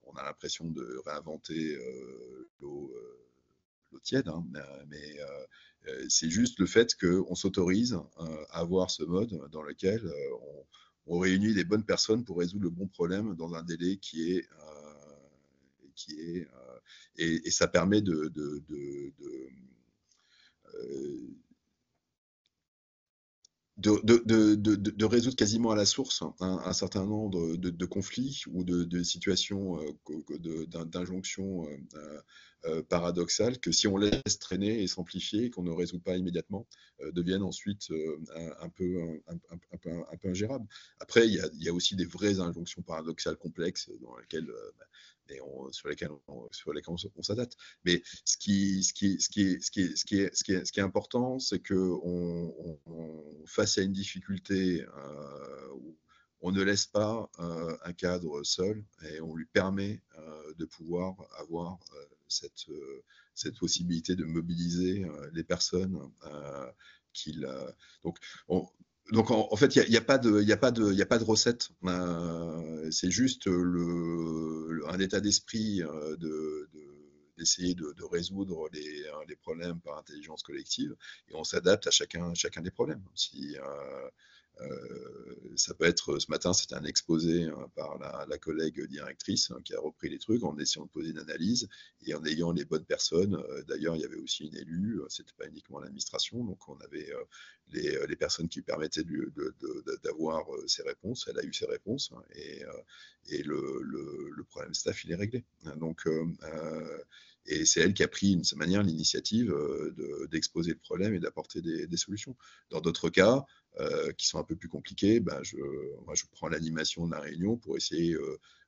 on a l'impression de réinventer l'eau tiède, hein, mais c'est juste le fait qu'on s'autorise à avoir ce mode dans lequel on réunit les bonnes personnes pour résoudre le bon problème dans un délai et ça permet de résoudre quasiment à la source un certain nombre de conflits ou de situations d'injonctions paradoxales que si on laisse traîner et s'amplifier et qu'on ne résout pas immédiatement, deviennent ensuite un peu ingérables. Après, il y a aussi des vraies injonctions paradoxales complexes dans lesquelles sur lesquels on s'adapte. Mais ce qui est important, c'est qu'on face à une difficulté où on ne laisse pas un cadre seul et on lui permet de pouvoir avoir cette possibilité de mobiliser les personnes donc, en fait, il n'y a pas de recette. C'est juste un état d'esprit d'essayer de résoudre les problèmes par intelligence collective et on s'adapte à chacun des problèmes. Ça peut être, ce matin, c'était un exposé par la collègue directrice qui a repris les trucs en essayant de poser une analyse et en ayant les bonnes personnes. D'ailleurs, il y avait aussi une élue, c'était pas uniquement l'administration, donc on avait les personnes qui permettaient d'avoir ces réponses. Elle a eu ses réponses et le problème staff, il est réglé. Donc, et c'est elle qui a pris, de sa manière, l'initiative d'exposer le problème et d'apporter des solutions. Dans d'autres cas, qui sont un peu plus compliqués, ben moi, je prends l'animation de la réunion pour essayer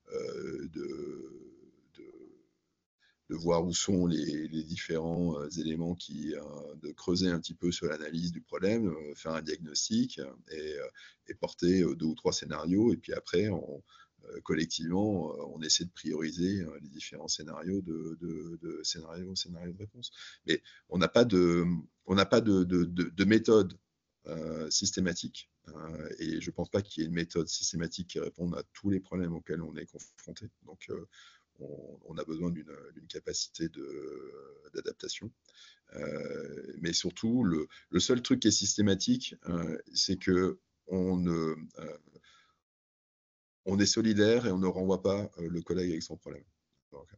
de voir où sont les différents éléments de creuser un petit peu sur l'analyse du problème, faire un diagnostic et porter 2 ou 3 scénarios. Et puis après, collectivement, on essaie de prioriser les différents scénarios scénarios de réponse. Mais on n'a pas de méthode systématique. Et je ne pense pas qu'il y ait une méthode systématique qui réponde à tous les problèmes auxquels on est confronté. Donc, on a besoin d'une capacité d'adaptation. Mais surtout, le seul truc qui est systématique, c'est que on est solidaire et on ne renvoie pas le collègue avec son problème. Donc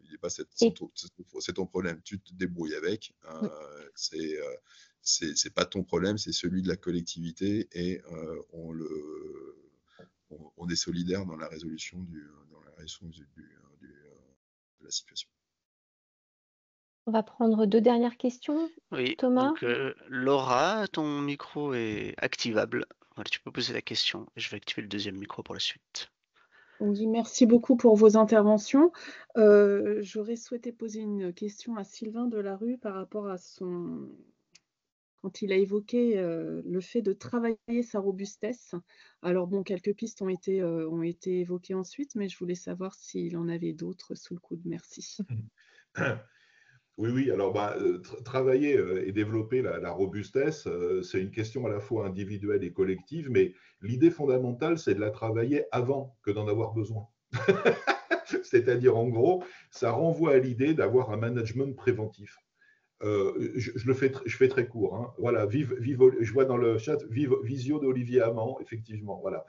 il n'est pas c'est ton problème, tu te débrouilles avec. C'est pas ton problème, c'est celui de la collectivité et on est solidaire dans la résolution de la situation. On va prendre 2 dernières questions. Oui, Thomas? donc Laura, ton micro est activable. Voilà, tu peux poser la question et je vais activer le deuxième micro pour la suite. Oui, merci beaucoup pour vos interventions. J'aurais souhaité poser une question à Sylvain Delarue par rapport à quand il a évoqué le fait de travailler sa robustesse. Alors bon, quelques pistes ont été évoquées ensuite, mais je voulais savoir s'il en avait d'autres sous le coude. Merci. Oui, alors travailler et développer la robustesse, c'est une question à la fois individuelle et collective, mais l'idée fondamentale, c'est de la travailler avant que d'en avoir besoin. C'est-à-dire, en gros, ça renvoie à l'idée d'avoir un management préventif. Je fais très court. Hein. Voilà, je vois dans le chat, visio d'Olivier Amand, effectivement. Voilà.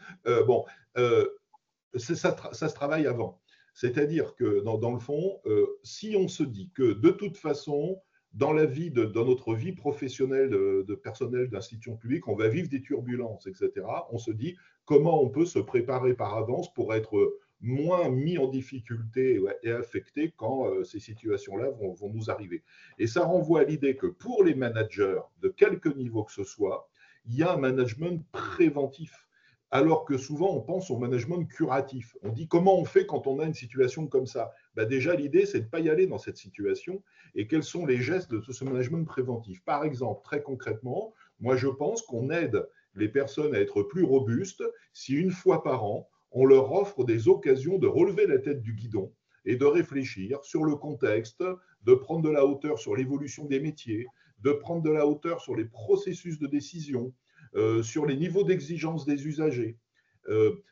Ça se travaille avant. C'est-à-dire que dans le fond, si on se dit que de toute façon, dans notre vie professionnelle de personnel d'institutions publiques, on va vivre des turbulences, etc., on se dit comment on peut se préparer par avance pour être moins mis en difficulté et affecté quand ces situations-là vont nous arriver. Et ça renvoie à l'idée que pour les managers, de quelque niveau que ce soit, il y a un management préventif. Alors que souvent, on pense au management curatif. On dit comment on fait quand on a une situation comme ça. Déjà, l'idée, c'est de ne pas y aller dans cette situation et quels sont les gestes de ce management préventif. Par exemple, très concrètement, moi, je pense qu'on aide les personnes à être plus robustes si une fois par an, on leur offre des occasions de relever la tête du guidon et de réfléchir sur le contexte, de prendre de la hauteur sur l'évolution des métiers, de prendre de la hauteur sur les processus de décision, sur les niveaux d'exigence des usagers.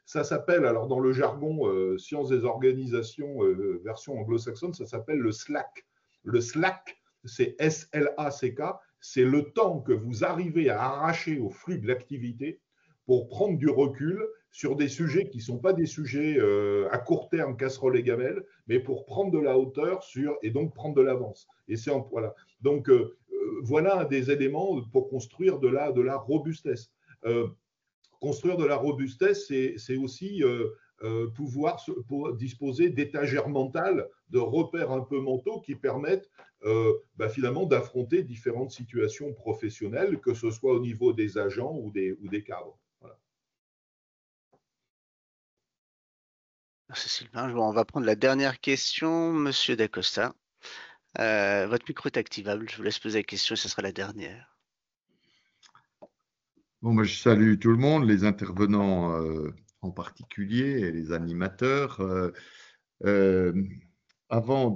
Ça s'appelle, alors dans le jargon sciences des organisations, version anglo-saxonne, ça s'appelle le SLACK. Le SLACK, c'est S-L-A-C-K, c'est le temps que vous arrivez à arracher au flux de l'activité pour prendre du recul sur des sujets qui ne sont pas des sujets à court terme, casserole et gamelle, mais pour prendre de la hauteur et donc prendre de l'avance. Et voilà. Donc, voilà un des éléments pour construire de la robustesse. Construire de la robustesse, c'est aussi pouvoir disposer d'étagères mentales, de repères un peu mentaux qui permettent finalement d'affronter différentes situations professionnelles, que ce soit au niveau des agents ou des cadres. Voilà. Merci Sylvain. On va prendre la dernière question, Monsieur Dacosta. Votre micro est activable. Je vous laisse poser la question et ce sera la dernière. Bon, moi, je salue tout le monde, les intervenants en particulier et les animateurs. Avant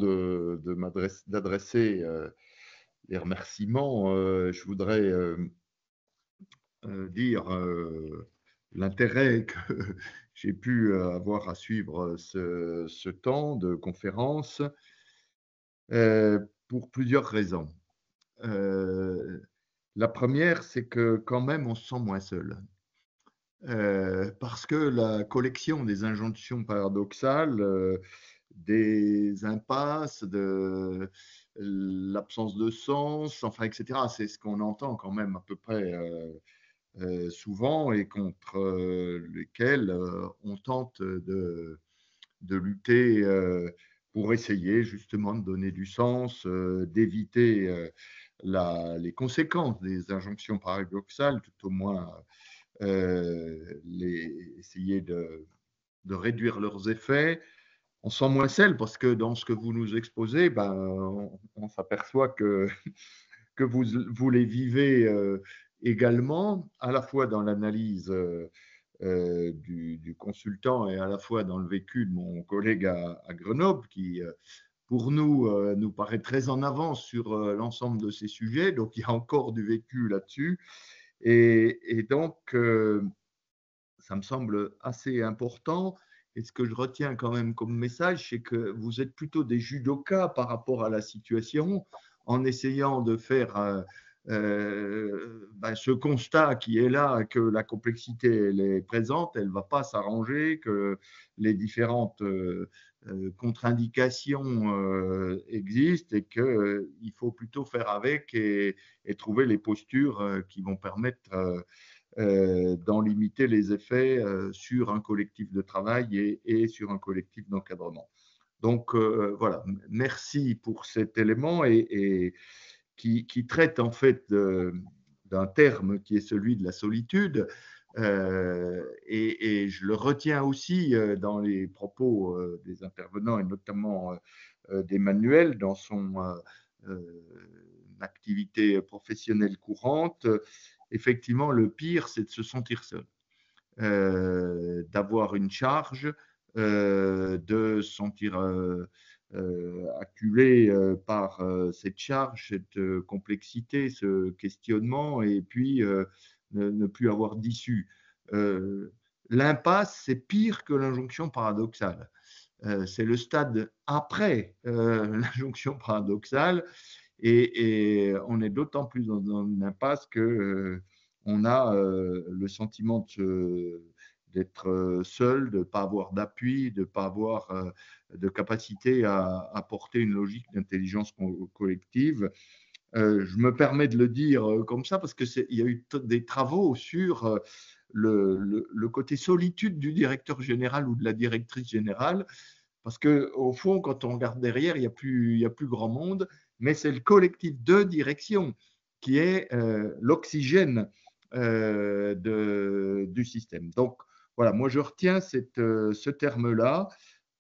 d'adresser les remerciements, je voudrais dire l'intérêt que j'ai pu avoir à suivre ce temps de conférence pour plusieurs raisons. La première, c'est que quand même, on se sent moins seul. parce que la collection des injonctions paradoxales, des impasses, de l'absence de sens, enfin, etc., c'est ce qu'on entend quand même à peu près souvent et contre lesquels on tente de lutter pour essayer justement de donner du sens, d'éviter les conséquences des injonctions paradoxales, tout au moins essayer de réduire leurs effets. On sent moins celle parce que dans ce que vous nous exposez, ben, on s'aperçoit que, que vous les vivez également, à la fois dans l'analyse du consultant et à la fois dans le vécu de mon collègue à Grenoble qui, pour nous, nous paraît très en avance sur l'ensemble de ces sujets. Donc, il y a encore du vécu là-dessus. Et donc, ça me semble assez important. Et ce que je retiens quand même comme message, c'est que vous êtes plutôt des judokas par rapport à la situation, en essayant de faire ce constat qui est là, que la complexité elle est présente, elle ne va pas s'arranger, que les différentes contre-indications existent et qu'il faut plutôt faire avec et trouver les postures qui vont permettre d'en limiter les effets sur un collectif de travail et sur un collectif d'encadrement. Donc voilà, merci pour cet élément et qui traite en fait d'un terme qui est celui de la solitude. Et je le retiens aussi dans les propos des intervenants et notamment d'Emmanuel dans son activité professionnelle courante. Effectivement, le pire, c'est de se sentir seul, d'avoir une charge, de se sentir acculé par cette charge, cette complexité, ce questionnement, et puis ne plus avoir d'issue. L'impasse, c'est pire que l'injonction paradoxale. C'est le stade après l'injonction paradoxale, et on est d'autant plus dans une impasse que on a le sentiment d'être seul, de ne pas avoir d'appui, de ne pas avoir de capacité à porter une logique d'intelligence collective. Je me permets de le dire comme ça parce qu'il y a eu des travaux sur le côté solitude du directeur général ou de la directrice générale, parce qu'au fond, quand on regarde derrière, il n'y a plus grand monde, mais c'est le collectif de direction qui est l'oxygène du système. Donc, voilà, moi je retiens ce terme-là.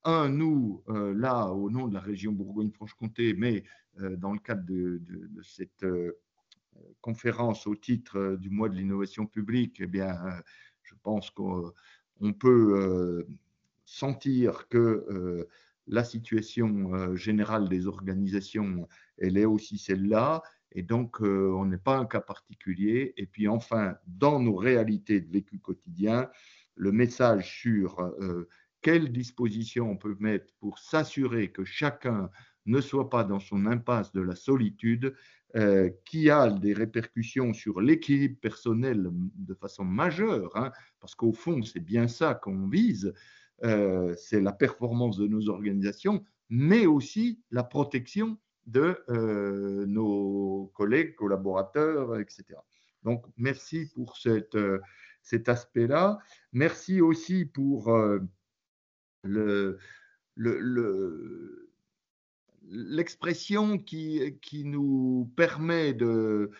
Nous, là, au nom de la région Bourgogne-Franche-Comté, mais dans le cadre de cette conférence au titre du mois de l'innovation publique, eh bien, je pense qu'on peut sentir que la situation générale des organisations, elle est aussi celle-là, et donc on n'est pas un cas particulier. Et puis enfin, dans nos réalités de vécu quotidien, le message sur quelles dispositions on peut mettre pour s'assurer que chacun ne soit pas dans son impasse de la solitude, qui a des répercussions sur l'équilibre personnel de façon majeure, hein, parce qu'au fond, c'est bien ça qu'on vise, c'est la performance de nos organisations, mais aussi la protection de nos collègues, collaborateurs, etc. Donc, merci pour cet aspect-là. Merci aussi pour l'expression qui nous permet de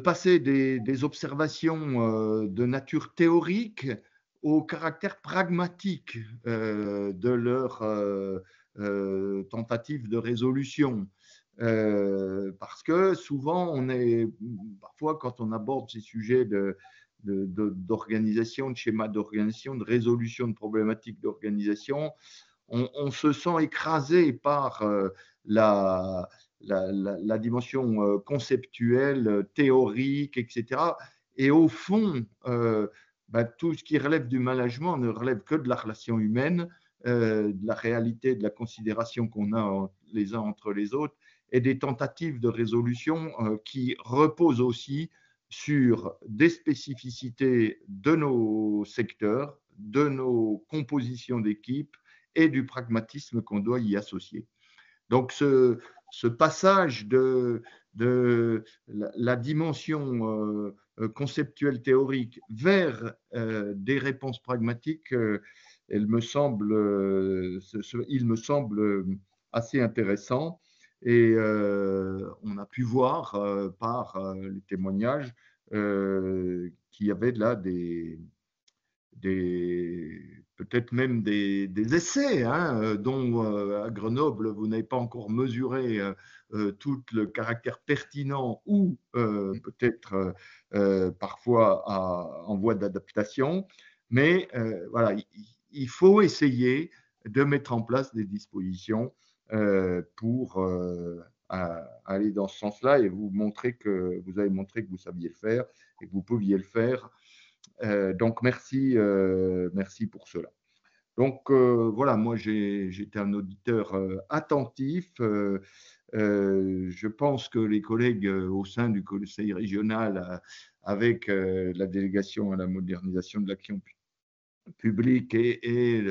passer des observations de nature théorique au caractère pragmatique de leur tentative de résolution. Parce que souvent, parfois, quand on aborde ces sujets d'organisation, de schéma d'organisation, de résolution de problématiques d'organisation, on se sent écrasé par la dimension conceptuelle, théorique, etc. Et au fond, tout ce qui relève du management ne relève que de la relation humaine, de la réalité, de la considération qu'on a les uns entre les autres, et des tentatives de résolution qui reposent aussi sur des spécificités de nos secteurs, de nos compositions d'équipe et du pragmatisme qu'on doit y associer. Donc, ce passage de la dimension conceptuelle théorique vers des réponses pragmatiques, il me semble assez intéressant. Et on a pu voir par les témoignages qu'il y avait là peut-être même des essais, dont à Grenoble, vous n'avez pas encore mesuré tout le caractère pertinent ou peut-être parfois en voie d'adaptation. Mais voilà, il faut essayer de mettre en place des dispositions pour aller dans ce sens-là et vous avez montré que vous saviez le faire et que vous pouviez le faire. Donc, merci pour cela. Donc, voilà, moi, j'étais un auditeur attentif. Je pense que les collègues au sein du conseil régional, avec la délégation à la modernisation de l'action publique et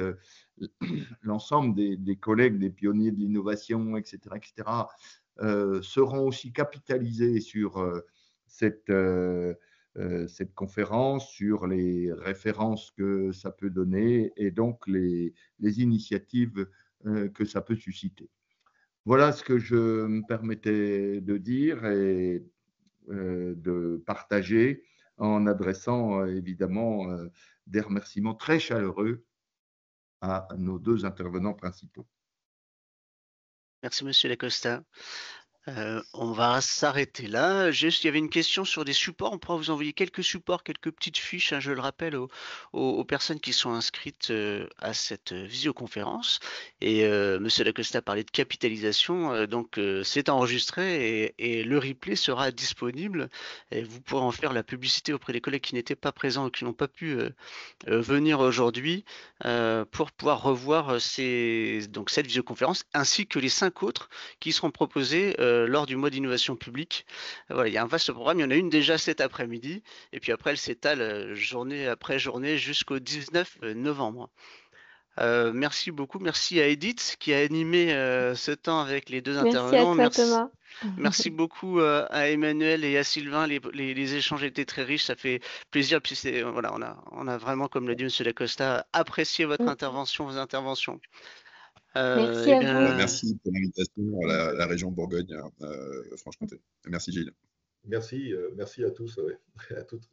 l'ensemble des collègues, des pionniers de l'innovation, etc., seront aussi capitalisés sur cette conférence, sur les références que ça peut donner et donc les initiatives que ça peut susciter. Voilà ce que je me permettais de dire et de partager en adressant évidemment des remerciements très chaleureux à nos deux intervenants principaux. Merci, Monsieur Lacosta. On va s'arrêter là. Juste, il y avait une question sur des supports. On pourra vous envoyer quelques supports, quelques petites fiches, je le rappelle, aux personnes qui sont inscrites à cette visioconférence. Et Monsieur Lacosta parlait de capitalisation. Donc, c'est enregistré et le replay sera disponible. Et vous pourrez en faire la publicité auprès des collègues qui n'étaient pas présents ou qui n'ont pas pu venir aujourd'hui pour pouvoir revoir cette visioconférence ainsi que les 5 autres qui seront proposés lors du mois d'innovation publique. Voilà, il y a un vaste programme, il y en a une déjà cet après-midi et puis après elle s'étale journée après journée jusqu'au 19 novembre. Merci beaucoup, merci à Edith qui a animé ce temps avec les deux intervenants. Merci à toi, Thomas. Merci beaucoup à Emmanuel et à Sylvain. Les échanges étaient très riches, ça fait plaisir. Puis voilà, on a vraiment, comme l'a dit M. Lacosta, apprécié votre intervention, vos interventions. Merci à vous. Merci pour l'invitation à la région Bourgogne, Franche-Comté. Merci Gilles. Merci à tous, à toutes.